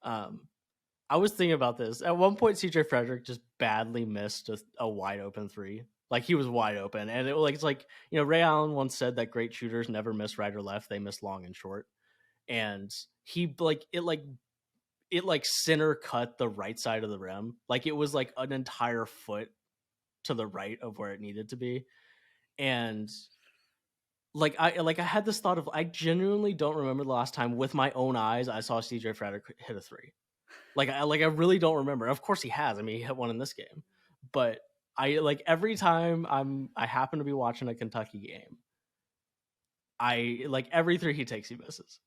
Speaker 1: I was thinking about this at one point. CJ Frederick just badly missed a wide open 3. He was wide open, and it's Ray Allen once said that great shooters never miss right or left; they miss long and short. And he it center cut the right side of the rim, it was an entire foot to the right of where it needed to be. And I had this thought of, I genuinely don't remember the last time with my own eyes I saw CJ Frederick hit a 3. I really don't remember. Of course he has. I mean, he hit one in this game, but I every time I happen to be watching a Kentucky game, I every 3 he takes, he misses,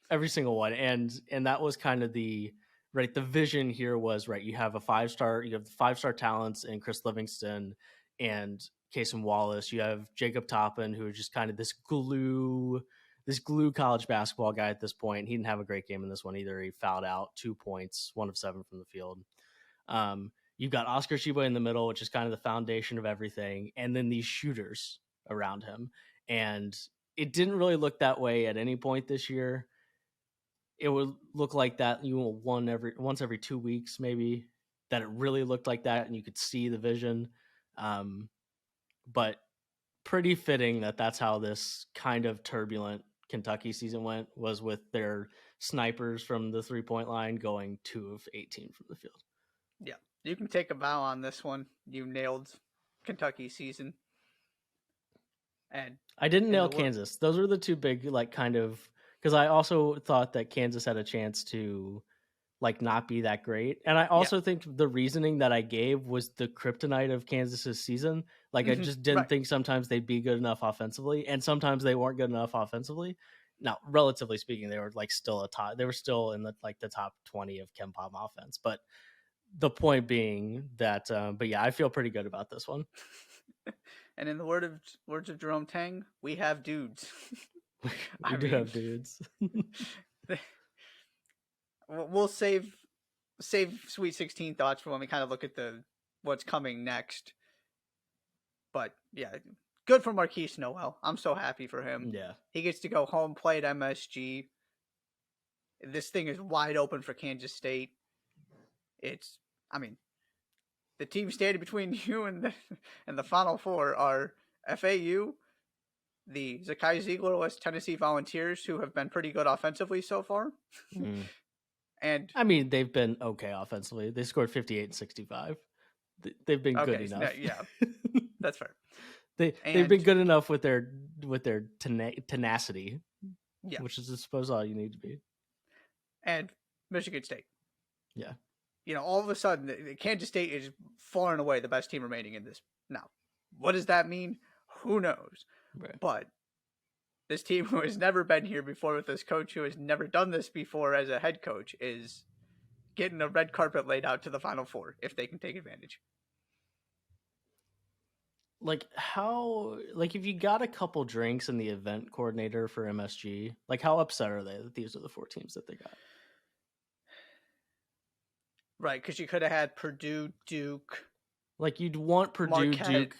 Speaker 1: every single one. And that was kind of the vision here was, you have the 5-star talents in Chris Livingston and Cason Wallace. You have Jacob Toppin, who is just kind of this glue college basketball guy at this point. He didn't have a great game in this one either. He fouled out 2 points, 1 of 7 from the field. You've got Oscar Tshiebwe in the middle, which is kind of the foundation of everything, and then these shooters around him. And it didn't really look that way at any point this year. it would look like that. You will once every 2 weeks, maybe, that it really looked like that and you could see the vision. But pretty fitting that that's how this kind of turbulent Kentucky season went, was with their snipers from the 3-point line going 2 of 18 from the field.
Speaker 2: Yeah, you can take a bow on this one. You nailed Kentucky season. And
Speaker 1: I didn't nail Kansas. Those were the two big, like, kind of, because I also thought that Kansas had a chance to, like, not be that great. And I also think the reasoning that I gave was the kryptonite of Kansas's season. Like, I just didn't think sometimes they'd be good enough offensively, and sometimes they weren't good enough offensively. Now, relatively speaking, they were like still they were still in the top 20 of KenPom offense. But the point being that, but yeah, I feel pretty good about this one.
Speaker 2: And in the words of Jerome Tang, we have dudes.
Speaker 1: we do have dudes.
Speaker 2: We'll save Sweet 16 thoughts for when we kind of look at what's coming next. But yeah, good for Marquise Noel. I'm so happy for him.
Speaker 1: Yeah,
Speaker 2: he gets to go home, play at MSG. This thing is wide open for Kansas State. The team standing between you and the Final Four are FAU, the Zakai Ziegler-less Tennessee Volunteers, who have been pretty good offensively so far. And
Speaker 1: I mean, they've been okay offensively. They scored 58 and 65. They've been good enough.
Speaker 2: Yeah, that's fair.
Speaker 1: They've been good enough with their tenacity, which is, I suppose, all you need to be.
Speaker 2: And Michigan State.
Speaker 1: Yeah.
Speaker 2: All of a sudden, Kansas State is far and away the best team remaining in this. Now, what does that mean? Who knows?
Speaker 1: Right.
Speaker 2: But this team who has never been here before, with this coach who has never done this before as a head coach, is getting a red carpet laid out to the Final Four if they can take advantage.
Speaker 1: Like, if you got a couple drinks in the event coordinator for MSG, like, how upset are they that these are the 4 teams that they got?
Speaker 2: Right, because you could have had Purdue, Duke.
Speaker 1: Like, you'd want Purdue, Marquette. Duke.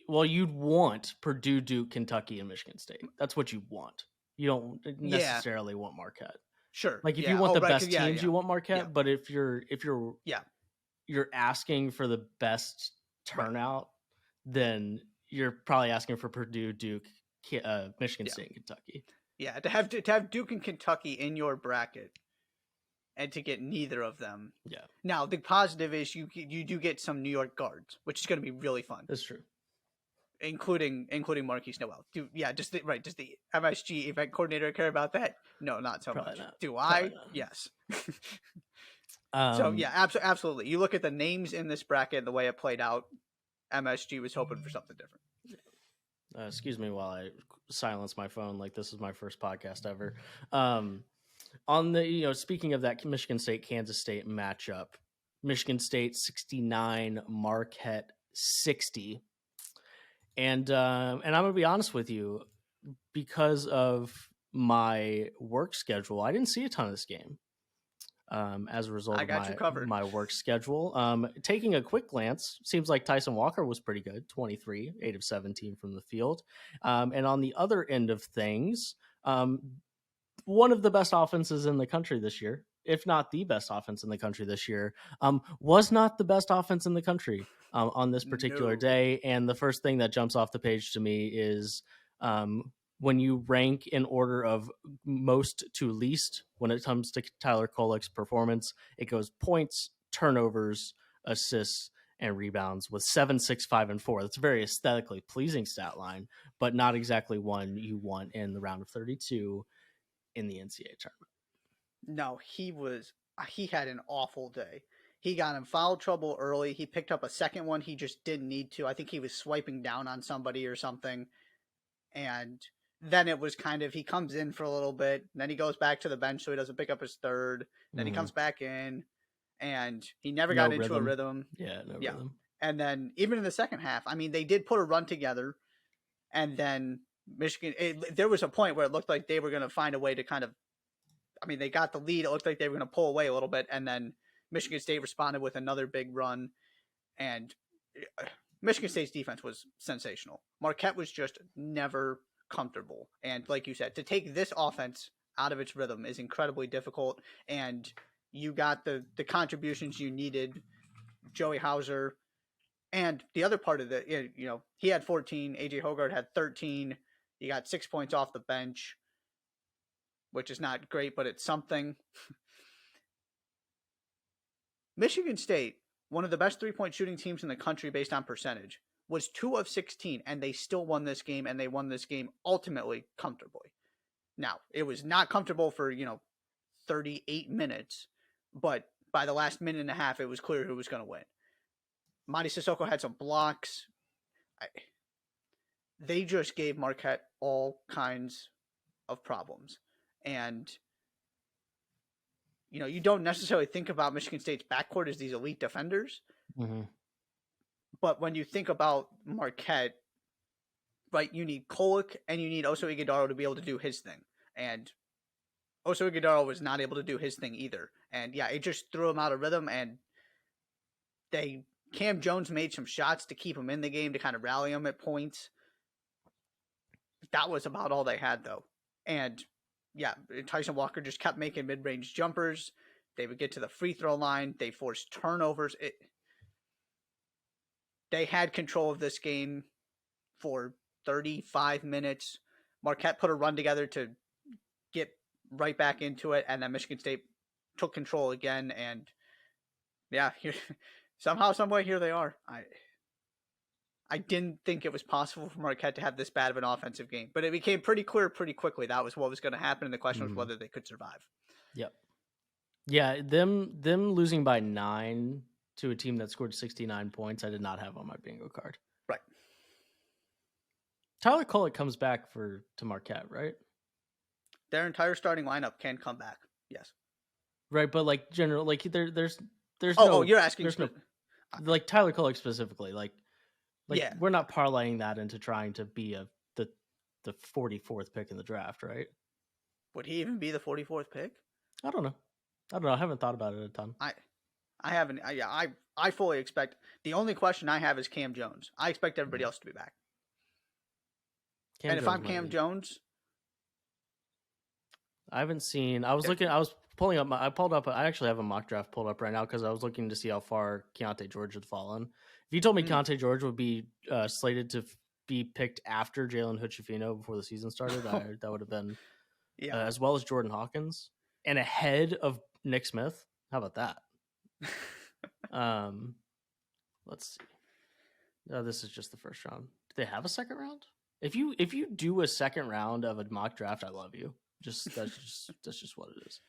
Speaker 1: Well, you'd want Purdue, Duke, Kentucky, and Michigan State. That's what you want. You don't necessarily want Marquette.
Speaker 2: Sure.
Speaker 1: Like, if you want the best teams, you want Marquette. Yeah. But if you're asking for the best turnout, then you're probably asking for Purdue, Duke, Michigan State, and Kentucky.
Speaker 2: Yeah, to have Duke and Kentucky in your bracket, and to get neither of them.
Speaker 1: Yeah.
Speaker 2: Now, the positive is you do get some New York guards, which is going to be really fun.
Speaker 1: That's true.
Speaker 2: Including Marquise Noel. Does the MSG event coordinator care about that? No, not so
Speaker 1: Probably
Speaker 2: much.
Speaker 1: Not.
Speaker 2: Do
Speaker 1: Probably
Speaker 2: I?
Speaker 1: Not.
Speaker 2: Yes. So yeah, absolutely. You look at the names in this bracket and the way it played out, MSG was hoping for something different.
Speaker 1: Excuse me while I silence my phone, like this is my first podcast ever. On the, speaking of that Michigan State, Kansas State matchup, Michigan State 69, Marquette 60. And I'm going to be honest with you, because of my work schedule, I didn't see a ton of this game. As a result of my work schedule. Taking a quick glance, seems like Tyson Walker was pretty good, 23, 8 of 17 from the field. And on the other end of things, one of the best offenses in the country this year, if not the best offense in the country this year, was not the best offense in the country on this particular day. And the first thing that jumps off the page to me is when you rank in order of most to least when it comes to Tyler Kolek's performance, it goes points, turnovers, assists, and rebounds with 7, 6, 5, and 4. That's a very aesthetically pleasing stat line, but not exactly one you want in the round of 32 in the NCAA tournament.
Speaker 2: No, he had an awful day. He got in foul trouble early. He picked up a second one he just didn't need to. I think he was swiping down on somebody or something. And then it was kind of, he comes in for a little bit, then he goes back to the bench so he doesn't pick up his third. Then he comes back in, and he never got into a rhythm.
Speaker 1: Yeah, no rhythm.
Speaker 2: And then even in the second half, I mean, they did put a run together, and then Michigan, there was a point where it looked like they were going to find a way to kind of, I mean, they got the lead. It looked like they were going to pull away a little bit, and then Michigan State responded with another big run, and Michigan State's defense was sensational. Marquette was just never comfortable. And like you said, to take this offense out of its rhythm is incredibly difficult. And you got the contributions you needed, Joey Hauser. And the other part of it, he had 14. AJ Hoggard had 13. He got 6 points off the bench, which is not great, but it's something. Michigan State, one of the best three-point shooting teams in the country based on percentage, was 2 of 16, and they still won this game, and they won this game ultimately comfortably. Now, it was not comfortable for, 38 minutes, but by the last minute and a half, it was clear who was going to win. Mady Sissoko had some blocks. They just gave Marquette all kinds of problems. And, you don't necessarily think about Michigan State's backcourt as these elite defenders.
Speaker 1: Mm-hmm.
Speaker 2: But when you think about Marquette, right, you need Kolek and you need Oso Ighodaro to be able to do his thing. And Oso Ighodaro was not able to do his thing either. And, yeah, it just threw him out of rhythm. And Cam Jones made some shots to keep him in the game, to kind of rally him at points. That was about all they had, though. And, yeah, Tyson Walker just kept making mid-range jumpers. They would get to the free throw line. They forced turnovers. They had control of this game for 35 minutes. Marquette put a run together to get right back into it, and then Michigan State took control again. And, yeah, somehow, someway, here they are. I didn't think it was possible for Marquette to have this bad of an offensive game, but it became pretty clear pretty quickly that was what was going to happen, and the question was whether they could survive.
Speaker 1: Yep. Yeah, them losing by 9 to a team that scored 69 points, I did not have on my bingo card.
Speaker 2: Right.
Speaker 1: Tyler Kolek comes back to Marquette, right?
Speaker 2: Their entire starting lineup can come back. Yes.
Speaker 1: Right, but like general, like there's
Speaker 2: you're asking
Speaker 1: like Tyler Kolek specifically, like
Speaker 2: yeah.
Speaker 1: We're not parlaying that into trying to be the 44th pick in the draft, right?
Speaker 2: Would he even be the 44th pick?
Speaker 1: I don't know. I haven't thought about it a ton.
Speaker 2: I haven't. I fully expect. The only question I have is Cam Jones. I expect everybody else to be back. If I'm Cam Jones,
Speaker 1: I haven't seen. I was looking. I was pulling up. I actually have a mock draft pulled up right now because I was looking to see how far Keontae George had fallen. If you told me Keontae George would be slated to be picked after Jalen Hood-Schifino before the season started, that would have been as well as Jordan Hawkins and ahead of Nick Smith. How about that? Let's see. Oh, this is just the first round. Do they have a second round? If you do a second round of a mock draft, I love you. That's just what it is.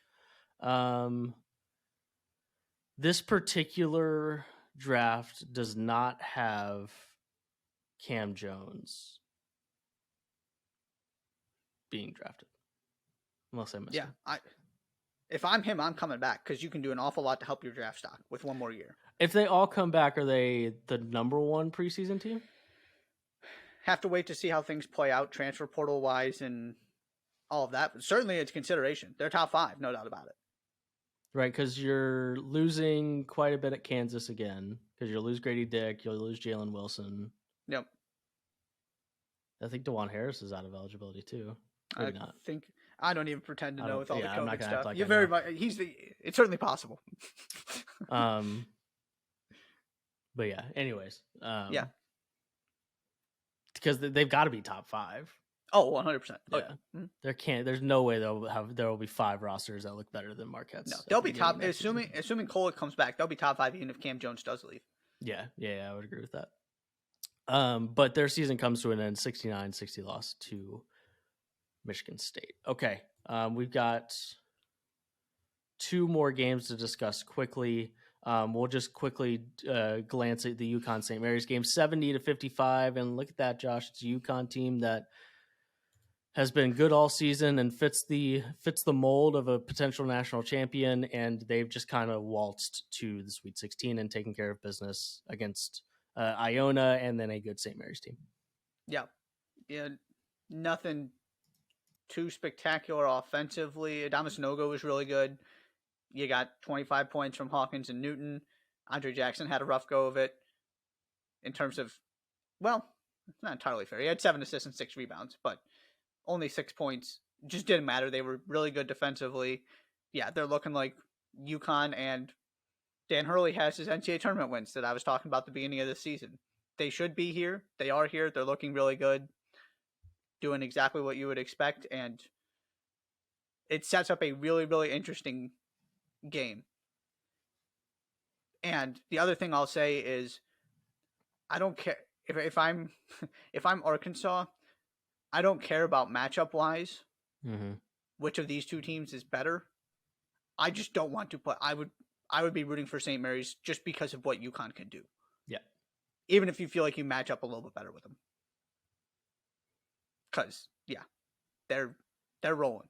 Speaker 1: This particular draft does not have Cam Jones being drafted, unless I missed him.
Speaker 2: If I'm him, I'm coming back because you can do an awful lot to help your draft stock with one more year.
Speaker 1: If they all come back, are they the number one preseason team?
Speaker 2: Have to wait to see how things play out transfer portal wise and all of that. But certainly it's consideration. They're top 5, no doubt about it.
Speaker 1: Right, because you're losing quite a bit at Kansas again. Because you'll lose Grady Dick, you'll lose Jalen Wilson.
Speaker 2: Yep.
Speaker 1: I think DeJuan Harris is out of eligibility too. Maybe not.
Speaker 2: I don't even pretend to know with all the COVID stuff.
Speaker 1: Like
Speaker 2: You're very much. It's certainly possible.
Speaker 1: But yeah. Anyways.
Speaker 2: Yeah.
Speaker 1: Because they've got to be top 5.
Speaker 2: Oh, 100%.
Speaker 1: Oh, yeah. There's no way there will be 5 rosters that look better than Marquette's.
Speaker 2: No, they'll be top. Assuming Kolek comes back, they'll be top 5 even if Cam Jones does leave.
Speaker 1: Yeah, I would agree with that. But their season comes to an end, 69-60 loss to Michigan State. Okay, we've got 2 more games to discuss quickly. We'll just quickly glance at the UConn St. Mary's game, 70-55, and look at that, Josh. It's a UConn team that has been good all season and fits the mold of a potential national champion, and they've just kind of waltzed to the Sweet 16 and taken care of business against Iona and then a good St. Mary's team. Yeah,
Speaker 2: nothing too spectacular offensively. Adamas Nogo was really good. You got 25 points from Hawkins and Newton. Andre Jackson had a rough go of it in terms of, well, it's not entirely fair. He had 7 assists and 6 rebounds, but only 6 points just didn't matter. They were really good defensively. Yeah, they're looking like UConn, and Dan Hurley has his NCAA tournament wins that I was talking about at the beginning of the season. They should be here. They are here. They're looking really good, doing exactly what you would expect, and it sets up a really, really interesting game. And the other thing I'll say is, I don't care if I'm if I'm Arkansas, I don't care about matchup wise, which of these two teams is better. I just don't want to play. I would be rooting for St. Mary's just because of what UConn can do.
Speaker 1: Yeah.
Speaker 2: Even if you feel like you match up a little bit better with them. Because, yeah, they're rolling.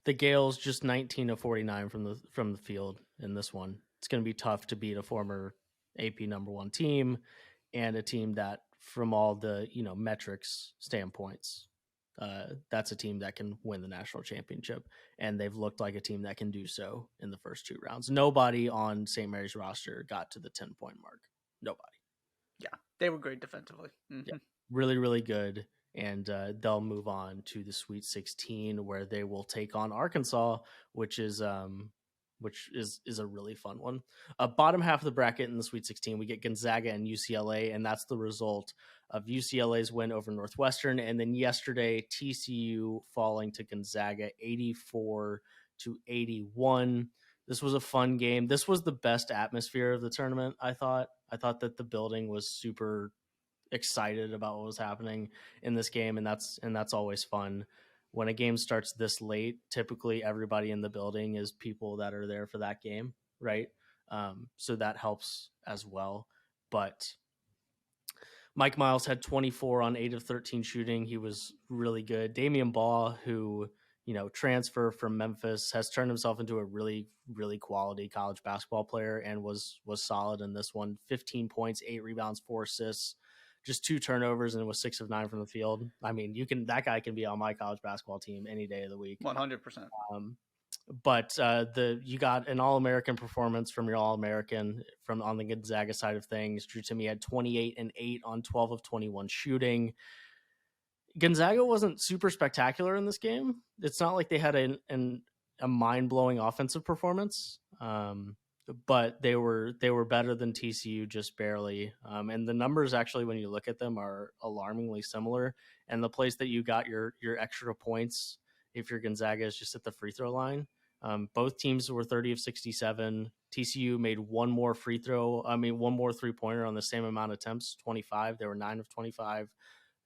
Speaker 1: The Gales just 19 of 49 from the field in this one. It's going to be tough to beat a former AP number 1 team and a team that, from all the metrics standpoints, that's a team that can win the national championship, and they've looked like a team that can do so in the first 2 rounds. Nobody on St. Mary's roster got to the 10-point mark. Nobody.
Speaker 2: Yeah, they were great defensively.
Speaker 1: Yeah, really, really good. And they'll move on to the Sweet 16, where they will take on Arkansas, which is a really fun one. Bottom half of the bracket in the Sweet 16, we get Gonzaga and UCLA, and that's the result of UCLA's win over Northwestern, and then yesterday TCU falling to Gonzaga 84-81. This was a fun game. This was the best atmosphere of the tournament. I thought that the building was super excited about what was happening in this game, and that's always fun. When a game starts this late, typically everybody in the building is people that are there for that game, right? So that helps as well. But Mike Miles had 24 on 8 of 13 shooting. He was really good. Damian Baugh, who transfer from Memphis, has turned himself into a really, really quality college basketball player and was solid in this one. 15 points, 8 rebounds, 4 assists. Just 2 turnovers, and was 6 of 9 from the field. I mean, that guy can be on my college basketball team any day of the week.
Speaker 2: 100%.
Speaker 1: But you got an All-American performance from your All-American on the Gonzaga side of things. Drew Timme had 28 and 8 on 12 of 21 shooting. Gonzaga wasn't super spectacular in this game. It's not like they had a mind-blowing offensive performance. But they were better than TCU, just barely. And the numbers, actually, when you look at them, are alarmingly similar. And the place that you got your extra points, if you're Gonzaga, is just at the free throw line. Both teams were 30 of 67. TCU made one more 3-pointer on the same amount of attempts, 25. They were 9 of 25.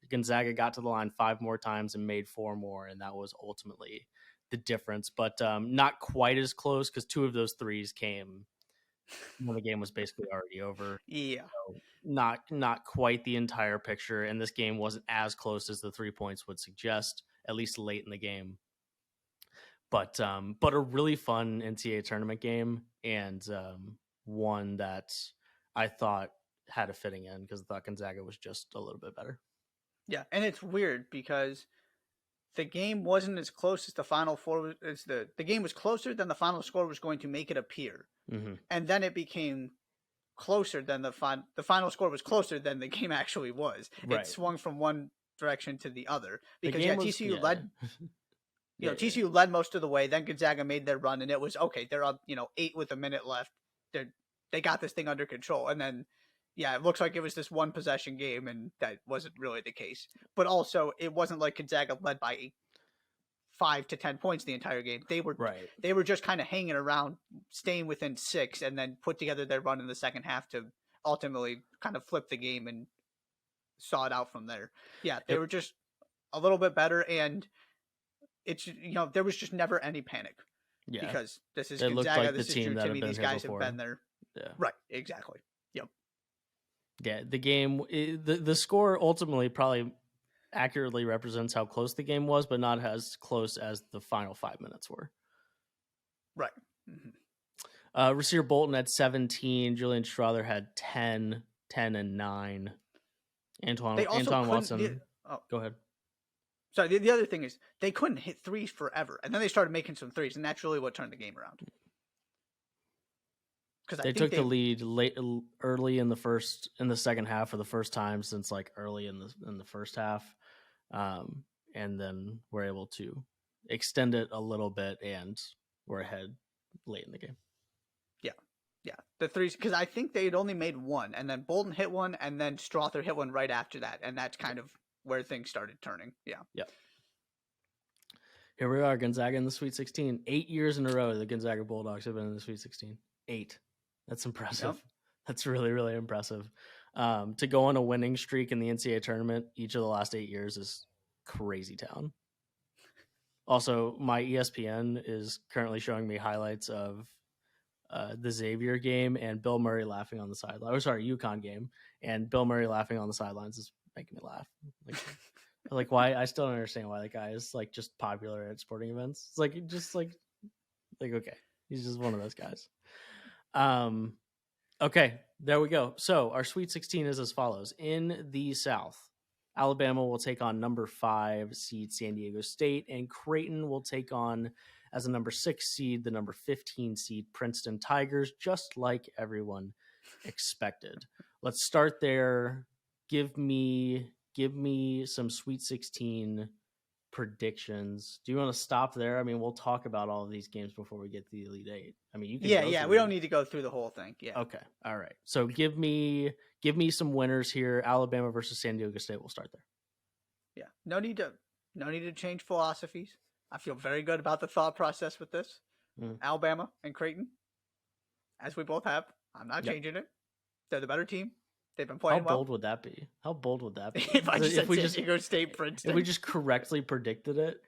Speaker 1: Gonzaga got to the line 5 more times and made 4 more, and that was ultimately the difference. But not quite as close, because 2 of those threes came when the game was basically already over.
Speaker 2: Yeah.
Speaker 1: So not quite the entire picture, and this game wasn't as close as the 3 points would suggest, at least late in the game. But a really fun NCAA tournament game, and one that I thought had a fitting end, because I thought Gonzaga was just a little bit better.
Speaker 2: Yeah, and it's weird because the game wasn't as close as the Final Four. The game was closer than the final score was going to make it appear.
Speaker 1: Mm-hmm.
Speaker 2: And then it became closer than the final score was closer than the game actually was. Right. It swung from one direction to the other, because TCU led. TCU led most of the way. Then Gonzaga made their run, and it was okay. They're up, 8 with a minute left. They got this thing under control, and then. Yeah, it looks like it was this one possession game, and that wasn't really the case. But also, it wasn't like Gonzaga led by 5 to 10 points the entire game. They were just kind of hanging around, staying within 6, and then put together their run in the second half to ultimately kind of flip the game and saw it out from there. Yeah, they were just a little bit better, and it's there was just never any panic. Yeah, because this is Gonzaga, like this is Drew Timme. These guys have been there. Yeah, right, exactly. Yep.
Speaker 1: Yeah, the game, the score ultimately probably accurately represents how close the game was, but not as close as the final 5 minutes were.
Speaker 2: Right. Mm-hmm.
Speaker 1: Rasir Bolton had 17. Julian Strother had 10 and 9. Antoine Watson. Go ahead.
Speaker 2: Sorry, the other thing is they couldn't hit threes forever, and then they started making some threes, and that's really what turned the game around.
Speaker 1: They took the lead early in the second half for the first time since like early in the first half, and then we're able to extend it a little bit, and we're ahead late in the game.
Speaker 2: Yeah, the threes, because I think they'd only made one, and then Bolton hit one, and then Strother hit one right after that, and that's kind of where things started turning. Yeah.
Speaker 1: Here we are, Gonzaga in the Sweet 16. 8 years in a row, the Gonzaga Bulldogs have been in the Sweet 16. 8. That's impressive. Yep. That's really, really impressive. To go on a winning streak in the NCAA tournament each of the last 8 years is crazy town. Also, my ESPN is currently showing me highlights of the Xavier game and Bill Murray laughing on the sideline. Oh, sorry, UConn game, and Bill Murray laughing on the sidelines is making me laugh. Like why? I still don't understand why that guy is like just popular at sporting events. It's like just like okay, he's just one of those guys. Okay, there we go. So our Sweet 16 is as follows. In the South, Alabama will take on number 5 seed San Diego State, and Creighton will take on, as a number 6 seed, the number 15 seed Princeton Tigers, just like everyone expected. Let's start there. Give me some Sweet 16 predictions. Do you want to stop there? I mean, we'll talk about all of these games before we get to the Elite Eight. I mean, you can
Speaker 2: we don't need to go through the whole thing. Yeah.
Speaker 1: Okay. All right. So give me some winners here. Alabama versus San Diego State. We'll start there.
Speaker 2: Yeah. No need to change philosophies. I feel very good about the thought process with this. Alabama and Creighton, as we both have. I'm not changing it. They're the better team. They've been playing well.
Speaker 1: How bold would that be?
Speaker 2: If we just Diego State, Princeton.
Speaker 1: If we just correctly predicted it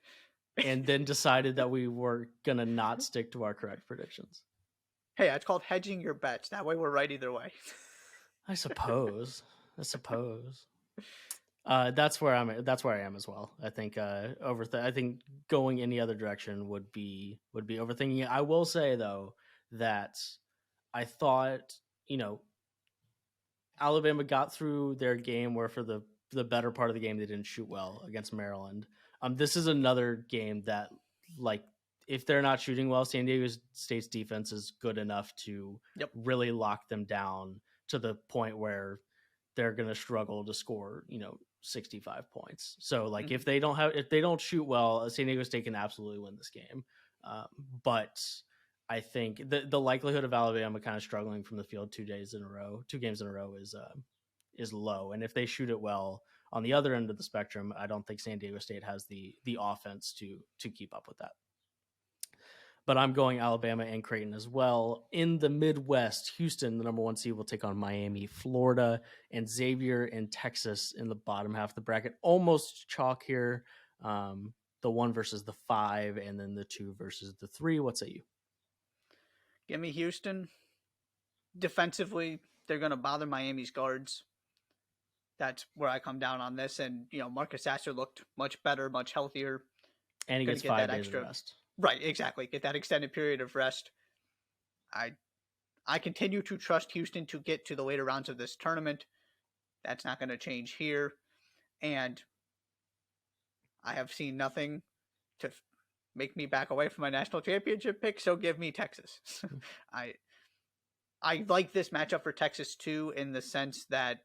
Speaker 1: and then decided that we were going to not stick to our correct predictions.
Speaker 2: Hey, it's called hedging your bets. That way we're right either way.
Speaker 1: I suppose. That's where I am as well. I think I think going any other direction would be overthinking it. I will say though that I thought, Alabama got through their game where for the better part of the game they didn't shoot well against Maryland. This is another game that, like, if they're not shooting well, San Diego State's defense is good enough to really lock them down to the point where they're going to struggle to score, 65 points. So like if they don't shoot well, San Diego State can absolutely win this game. But I think the likelihood of Alabama kind of struggling from the field 2 games in a row is low. And if they shoot it well on the other end of the spectrum, I don't think San Diego State has the offense to keep up with that. But I'm going Alabama and Creighton as well. In the Midwest, Houston, the number 1 seed, will take on Miami, Florida, and Xavier and Texas in the bottom half of the bracket. Almost chalk here. The 1 versus the 5, and then the 2 versus the 3. What say you?
Speaker 2: Give me Houston. Defensively, they're going to bother Miami's guards. That's where I come down on this. And, Marcus Sasser looked much better, much healthier.
Speaker 1: And he gets 5 days of rest.
Speaker 2: Right, exactly. Get that extended period of rest. I continue to trust Houston to get to the later rounds of this tournament. That's not going to change here. And I have seen nothing to make me back away from my national championship pick, so give me Texas. I like this matchup for Texas too, in the sense that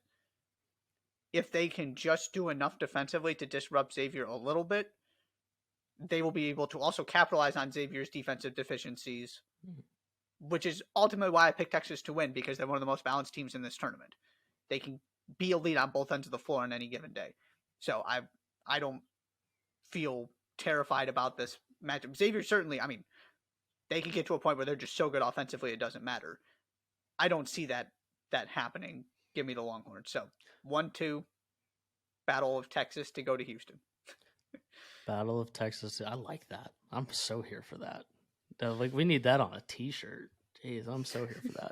Speaker 2: if they can just do enough defensively to disrupt Xavier a little bit, they will be able to also capitalize on Xavier's defensive deficiencies, which is ultimately why I picked Texas to win, because they're one of the most balanced teams in this tournament. They can be elite on both ends of the floor on any given day. So I don't feel terrified about this matchup. Xavier certainly, they can get to a point where they're just so good offensively it doesn't matter. I don't see that happening. Give me the Longhorns. So 1-2, Battle of Texas to go to Houston.
Speaker 1: Battle of Texas. I like that. I'm so here for that. Like, we need that on a t-shirt. Jeez, I'm so here for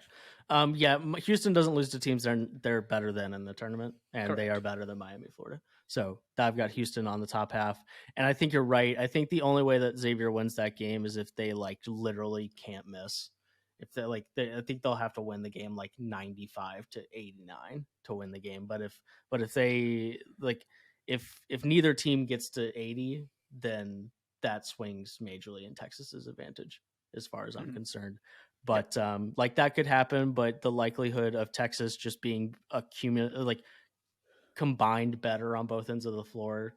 Speaker 1: that. Houston doesn't lose to teams they're better than in the tournament, and Correct. They are better than Miami, Florida. So I've got Houston on the top half, and I think you're right. I think the only way that Xavier wins that game is if they literally can't miss. If they I think they'll have to win the game 95 to 89 to win the game. But if they if neither team gets to 80, then that swings majorly in Texas's advantage as far as I'm concerned. But that could happen. But the likelihood of Texas just being combined better on both ends of the floor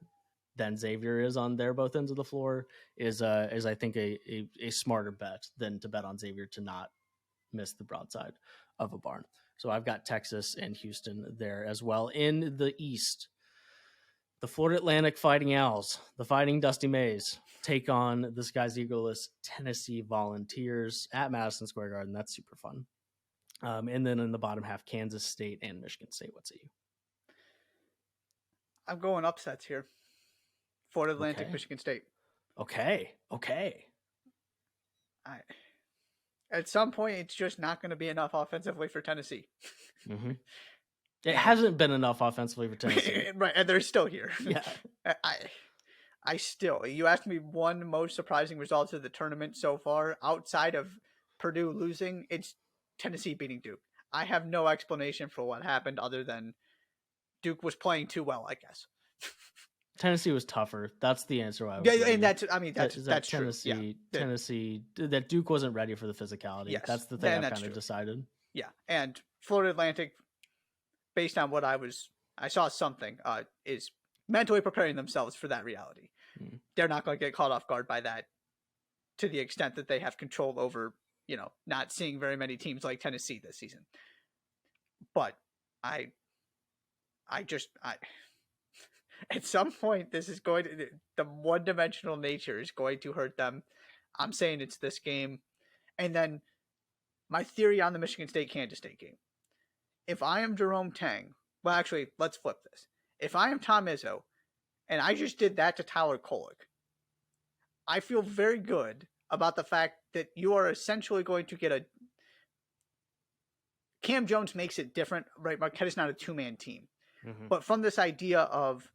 Speaker 1: than Xavier is on their both ends of the floor is I think a smarter bet than to bet on Xavier to not miss the broadside of a barn. So I've got Texas and Houston there as well. In the East, the Florida Atlantic Fighting Owls, the Fighting Dusty Mays, take on the Skies Eagleless Tennessee Volunteers at Madison Square Garden. That's super fun. And then in the bottom half, Kansas State and Michigan State. What's it you?
Speaker 2: I'm going upsets here. Florida Atlantic, okay. Michigan State.
Speaker 1: Okay.
Speaker 2: At some point, it's just not going to be enough offensively for Tennessee.
Speaker 1: Mm-hmm. It hasn't been enough offensively for Tennessee.
Speaker 2: Right, and they're still here.
Speaker 1: Yeah.
Speaker 2: I still, you asked me one most surprising result of the tournament so far, outside of Purdue losing, it's Tennessee beating Duke. I have no explanation for what happened other than Duke was playing too well, I guess.
Speaker 1: Tennessee was tougher. That's the answer.
Speaker 2: And that's
Speaker 1: Tennessee.
Speaker 2: True. Yeah.
Speaker 1: Tennessee. That Duke wasn't ready for the physicality.
Speaker 2: Yes,
Speaker 1: that's the thing I've kind of decided.
Speaker 2: Yeah, and Florida Atlantic, based on what I saw something, is mentally preparing themselves for that reality. They're not going to get caught off guard by that to the extent that they have control over, not seeing very many teams like Tennessee this season. But I at some point, this is going to, the one-dimensional nature is going to hurt them. I'm saying it's this game. And then my theory on the Michigan State-Kansas State game. If I am Jerome Tang, well, actually, let's flip this. If I am Tom Izzo, and I just did that to Tyler Kolek, I feel very good about the fact that you are essentially going to get Cam Jones makes it different, right? Marquette is not a two-man team. Mm-hmm. But from this idea of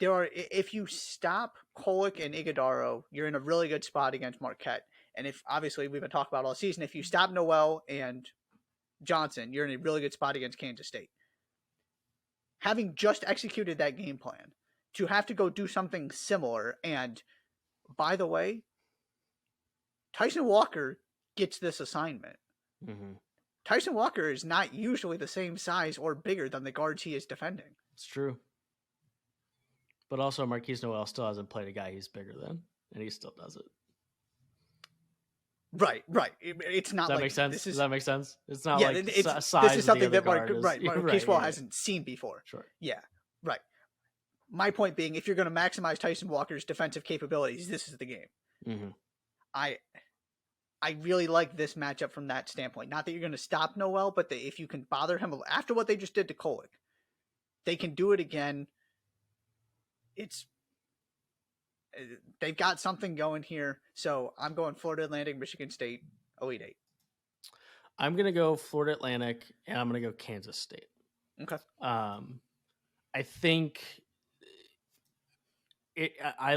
Speaker 2: if you stop Kolek and Iguodaro, you're in a really good spot against Marquette. And if, obviously, we've been talking about all season, if you stop Noel and Johnson, you're in a really good spot against Kansas State. Having just executed that game plan, to have to go do something similar, and by the way, Tyson Walker gets this assignment. Mm-hmm. Tyson Walker is not usually the same size or bigger than the guards he is defending.
Speaker 1: It's true. But also, Marquise Noel still hasn't played a guy he's bigger than, and he still does it.
Speaker 2: Right. It's not.
Speaker 1: Does that make sense? Does that make sense? It's not like size.
Speaker 2: This is something that Marquise Noel hasn't seen before.
Speaker 1: Sure.
Speaker 2: Yeah. Right. My point being, if you're going to maximize Tyson Walker's defensive capabilities, this is the game. Mm-hmm. I really like this matchup from that standpoint. Not that you're going to stop Noel, but if you can bother him after what they just did to Kolek, they can do it again. They've got something going here. So I'm going Florida Atlantic, Michigan State, Elite Eight.
Speaker 1: I'm going to go Florida Atlantic, and I'm going to go Kansas State.
Speaker 2: Okay.
Speaker 1: I think I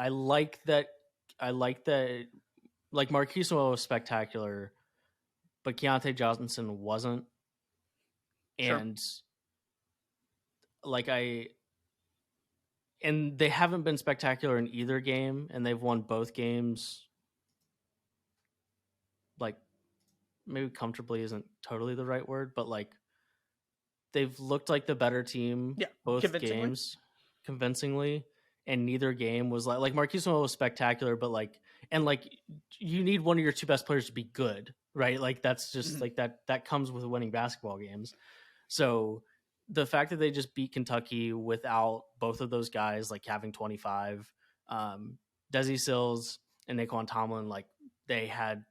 Speaker 1: like that. Like Marquise Noel was spectacular, but Keontae Johnson wasn't. And and they haven't been spectacular in either game, and they've won both games. Like, maybe comfortably isn't totally the right word, but like they've looked like the better team both games convincingly, and neither game was like Marquise Noel was spectacular, but you need one of your two best players to be good, right? Like that's just like that comes with winning basketball games. So the fact that they just beat Kentucky without both of those guys, like having 25, Desi Sills and Naquan Tomlin, like they had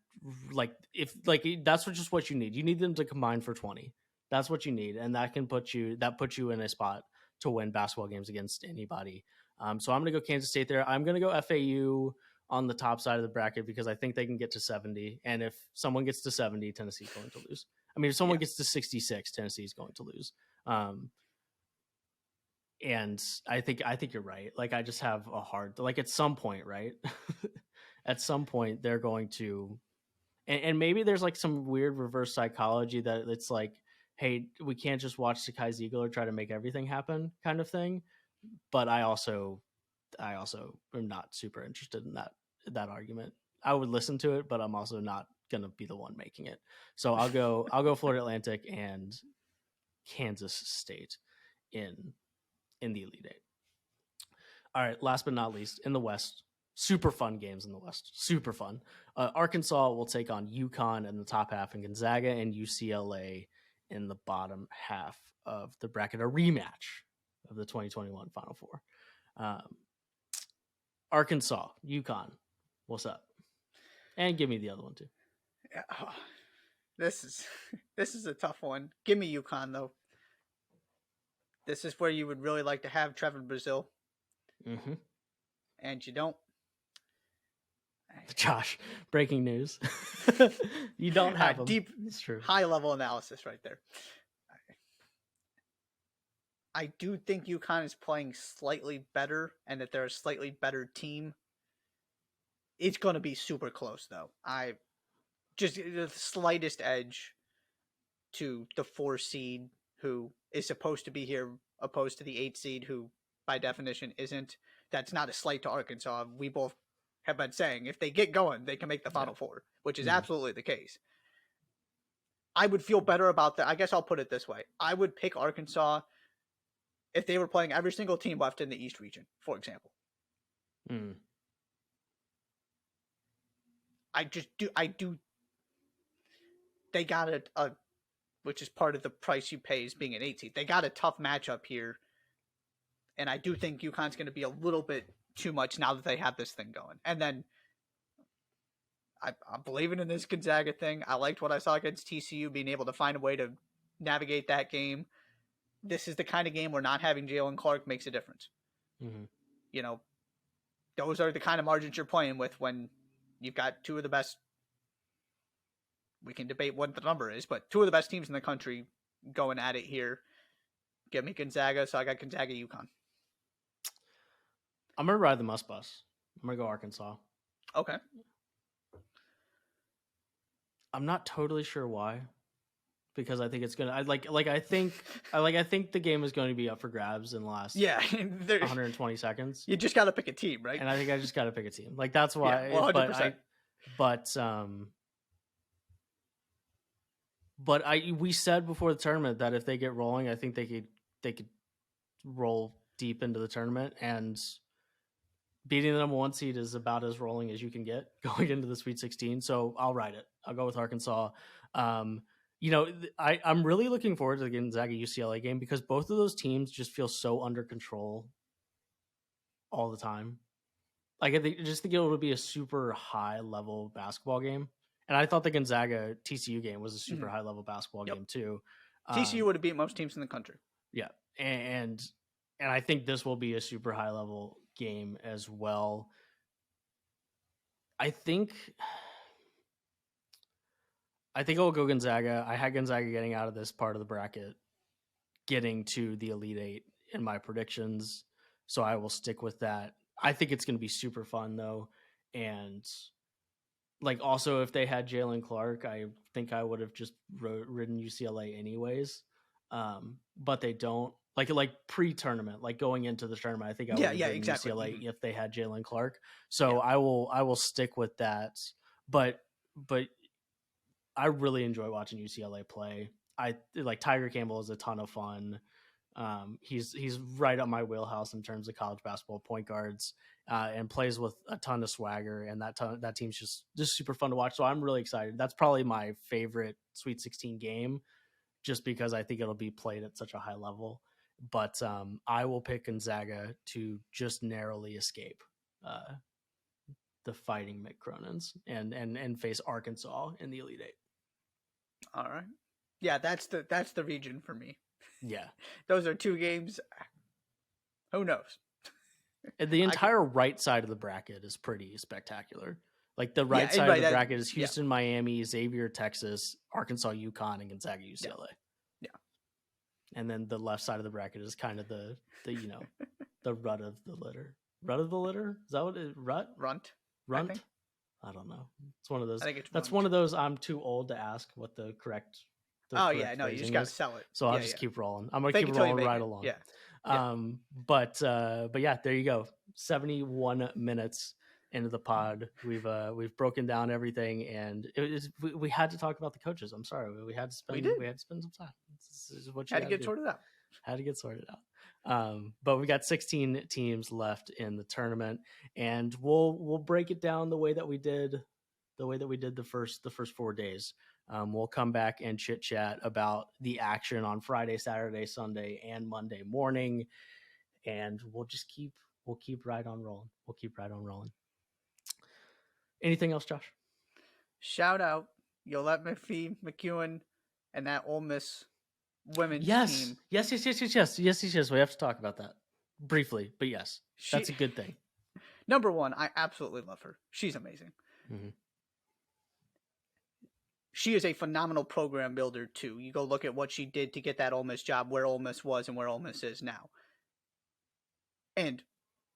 Speaker 1: that's just what you need. You need them to combine for 20. That's what you need. And that puts you in a spot to win basketball games against anybody. So I'm going to go Kansas State there. I'm going to go FAU on the top side of the bracket because I think they can get to 70. And if someone gets to 70, Tennessee's going to lose. I mean, if someone gets to 66, Tennessee's going to lose. And I think you're right. Like, I just have a hard, like at some point, right? At some point they're going to, and maybe there's like some weird reverse psychology that it's like, hey, we can't just watch Sakai Ziegler try to make everything happen kind of thing. But I also am not super interested in that argument. I would listen to it, but I'm also not going to be the one making it. So I'll go Florida Atlantic and Kansas State in the Elite Eight. All right, last but not least, in the West, super fun games in the West. Super fun. Arkansas will take on UConn in the top half, and Gonzaga and UCLA in the bottom half of the bracket. A rematch of the 2021 Final Four. Arkansas, UConn, what's up? And give me the other one too.
Speaker 2: Oh, this is a tough one. Give me UConn though. This is where you would really like to have Trevor Brazile.
Speaker 1: Mm-hmm.
Speaker 2: And you don't.
Speaker 1: Josh, breaking news. You don't have them.
Speaker 2: Deep, high level analysis right there. I do think UConn is playing slightly better and that they're a slightly better team. It's going to be super close, though. I just the slightest edge to the 4 seed who is supposed to be here, opposed to the 8 seed who, by definition, isn't. That's not a slight to Arkansas. We both have been saying if they get going, they can make the Final Four, which is absolutely the case. I would feel better about that. I guess I'll put it this way. I would pick Arkansas if they were playing every single team left in the East region, for example. I do. They got a which is part of the price you pay as being an 8 seed. They got a tough matchup here. And I do think UConn's going to be a little bit too much now that they have this thing going. And then I'm believing in this Gonzaga thing. I liked what I saw against TCU, being able to find a way to navigate that game. This is the kind of game where not having Jalen Clark makes a difference.
Speaker 1: Mm-hmm.
Speaker 2: You know, those are the kind of margins you're playing with when you've got two of the best. We can debate what the number is, but two of the best teams in the country going at it here. Give me Gonzaga, so I got Gonzaga, UConn.
Speaker 1: I'm going to ride the Must Bus. I'm going to go Arkansas.
Speaker 2: Okay.
Speaker 1: I'm not totally sure why, because I think it's gonna. I think the game is going to be up for grabs in the last 120 seconds.
Speaker 2: You just got to pick a team, right?
Speaker 1: And I think I just got to pick a team. Like that's why.
Speaker 2: Yeah, 100%.
Speaker 1: But we said before the tournament that if they get rolling, I think they could roll deep into the tournament, and beating the number 1 seed is about as rolling as you can get going into the Sweet 16. So I'll ride it. I'll go with Arkansas. I'm really looking forward to the Gonzaga UCLA game because both of those teams just feel so under control all the time. Like I think it will be a super high level basketball game. And I thought the Gonzaga TCU game was a super high level basketball game too.
Speaker 2: TCU would have beat most teams in the country.
Speaker 1: Yeah. And I think this will be a super high level game as well. I think I'll go Gonzaga. I had Gonzaga getting out of this part of the bracket, getting to the Elite Eight in my predictions. So I will stick with that. I think it's going to be super fun though. And like also if they had Jalen Clark, I think I would have just ridden UCLA anyways. But they don't. Like pre-tournament, like going into the tournament, I think I would have ridden UCLA if they had Jalen Clark. So I will stick with that. But I really enjoy watching UCLA play. I like Tiger Campbell is a ton of fun. He's right up my wheelhouse in terms of college basketball point guards, and plays with a ton of swagger. And that team's just super fun to watch. So I'm really excited. That's probably my favorite Sweet 16 game, just because I think it'll be played at such a high level. But I will pick Gonzaga to just narrowly escape the Fighting Mick Cronin's and face Arkansas in the Elite Eight.
Speaker 2: All right. Yeah, that's the region for me.
Speaker 1: Yeah.
Speaker 2: Those are two games. Who knows?
Speaker 1: The entire right side of the bracket is pretty spectacular. Like the right side of the bracket is Houston, Miami, Xavier, Texas, Arkansas, UConn, and Gonzaga, UCLA.
Speaker 2: Yeah.
Speaker 1: And then the left side of the bracket is kind of the the rut of the litter. Rut of the litter? Is that what it is? Runt? I don't know. It's one of those. That's one of those. I'm too old to ask what the correct.
Speaker 2: You just got to sell it.
Speaker 1: So I'll just keep rolling. I'm gonna keep rolling right along.
Speaker 2: Yeah.
Speaker 1: But yeah, there you go. 71 minutes into the pod, we've broken down everything, and we had to talk about the coaches. I'm sorry, we had to spend some time. This is what you
Speaker 2: had to get sorted out.
Speaker 1: Had to get sorted out. But we got 16 teams left in the tournament, and we'll break it down the way that we did the first 4 days. We'll come back and chit chat about the action on Friday, Saturday, Sunday, and Monday morning, and we'll keep right on rolling. We'll keep right on rolling. Anything else, Josh?
Speaker 2: Shout out Yolette McEwen and that Ole Miss women's team.
Speaker 1: Yes. We have to talk about that briefly, but yes, that's a good thing.
Speaker 2: Number one, I absolutely love her. She's amazing. Mm-hmm. She is a phenomenal program builder too. You go look at what she did to get that Ole Miss job, where Ole Miss was and where Ole Miss is now. And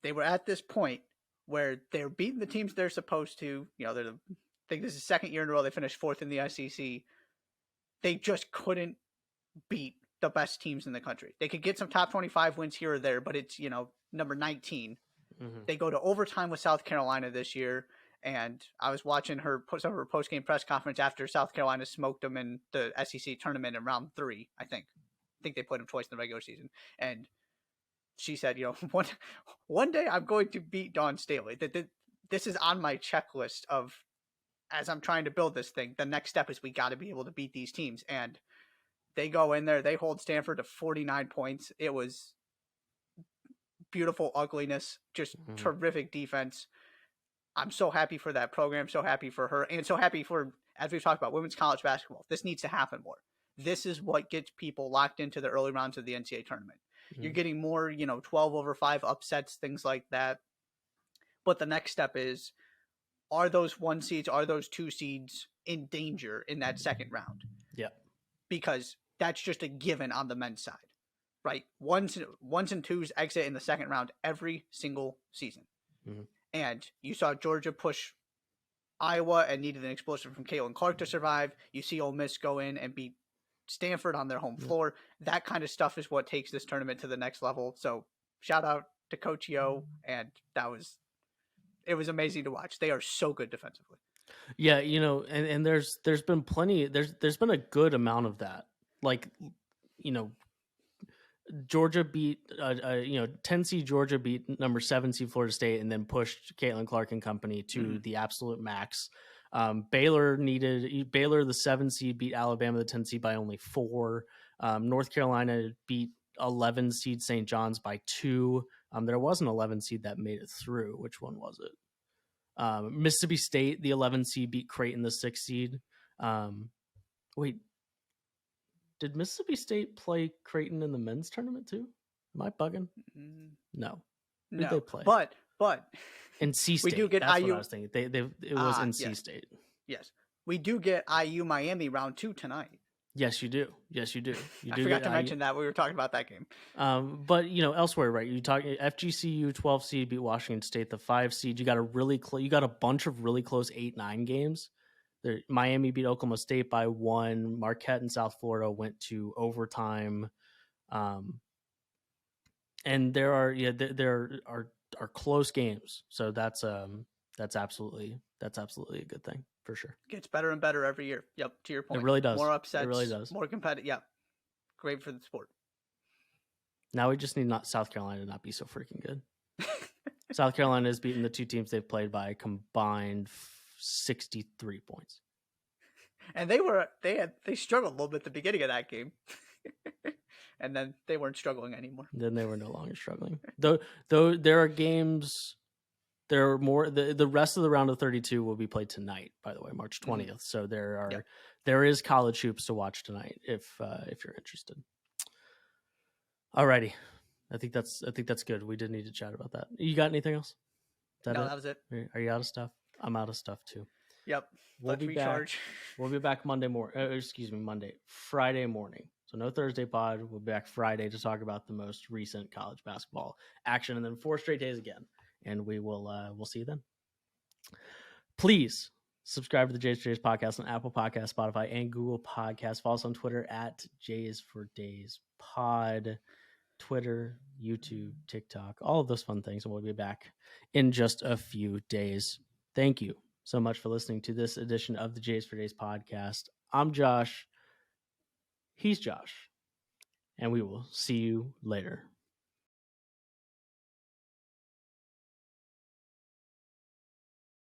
Speaker 2: they were at this point where they're beating the teams they're supposed to. You know, I think this is the second year in a row they finished 4th in the SEC. They just couldn't beat the best teams in the country. They could get some top 25 wins here or there, but it's, number 19. Mm-hmm. They go to overtime with South Carolina this year. And I was watching some of her post-game press conference after South Carolina smoked them in the SEC tournament in round 3, I think. I think they played them twice in the regular season. And she said, one day I'm going to beat Dawn Staley. This is on my checklist of, as I'm trying to build this thing, the next step is we got to be able to beat these teams. And they go in there, they hold Stanford to 49 points. It was beautiful ugliness, just terrific defense. I'm so happy for that program, so happy for her, and so happy for, as we've talked about, women's college basketball. This needs to happen more. This is what gets people locked into the early rounds of the NCAA tournament. Mm-hmm. You're getting more, 12/5 upsets, things like that. But the next step is, are those 1 seeds, are those 2 seeds in danger in that second round?
Speaker 1: Yeah.
Speaker 2: Because that's just a given on the men's side, right? Ones and twos exit in the second round every single season. Mm-hmm. And you saw Georgia push Iowa and needed an explosion from Caitlin Clark to survive. You see Ole Miss go in and beat Stanford on their home floor. That kind of stuff is what takes this tournament to the next level. So shout out to Coach Yo, and it was amazing to watch. They are so good defensively.
Speaker 1: Yeah, and there's been plenty. There's been a good amount of that. Like, Georgia beat 10 seed Georgia beat number 7 seed Florida State and then pushed Caitlin Clark and company to the absolute max. Baylor, the 7 seed, beat Alabama, the 10 seed, by only 4. North Carolina beat 11 seed St. John's by 2. There was an 11 seed that made it through. Which one was it? Mississippi State, the 11 seed, beat Creighton, the 6 seed. Wait, did Mississippi State play Creighton in the men's tournament too? Am I bugging? No. Who did they play?
Speaker 2: But
Speaker 1: NC State.
Speaker 2: We do get
Speaker 1: That's
Speaker 2: IU.
Speaker 1: What I was thinking. It was NC State.
Speaker 2: Yes, we do get IU Miami round 2 tonight.
Speaker 1: Yes, you do. You
Speaker 2: I forgot to mention that we were talking about that game.
Speaker 1: But elsewhere, right? You talk FGCU 12 seed beat Washington State, the 5 seed. You got a bunch of really close 8-9 games. Miami beat Oklahoma State by 1. Marquette and South Florida went to overtime, and there are close games. So that's absolutely a good thing for sure.
Speaker 2: Gets better and better every year. Yep, to your point,
Speaker 1: it really does.
Speaker 2: More upsets.
Speaker 1: It really does.
Speaker 2: More competitive. Yeah, great for the sport.
Speaker 1: Now we just need South Carolina to not be so freaking good. South Carolina has beaten the 2 teams they've played by a combined 63 points.
Speaker 2: And they struggled a little bit at the beginning of that game. And then they weren't struggling anymore.
Speaker 1: Then they were no longer struggling. Though there are games, there are more. The rest of the round of 32 will be played tonight, by the way, March 20th. Mm-hmm. So there is college hoops to watch tonight if you're interested. Alrighty. I think that's good. We did need to chat about that. You got anything else?
Speaker 2: That was it.
Speaker 1: Are you out of stuff? I'm out of stuff too.
Speaker 2: Yep. We'll be back.
Speaker 1: We'll be back Friday morning. So no Thursday pod. We'll be back Friday to talk about the most recent college basketball action, and then 4 straight days again. And we'll see you then. Please subscribe to the Jays for Days podcast on Apple Podcasts, Spotify, and Google Podcasts. Follow us on Twitter at Jays for Days Pod. Twitter, YouTube, TikTok, all of those fun things. And we'll be back in just a few days. Thank you so much for listening to this edition of the Jays for Days podcast. I'm Josh. He's Josh. And we will see you later.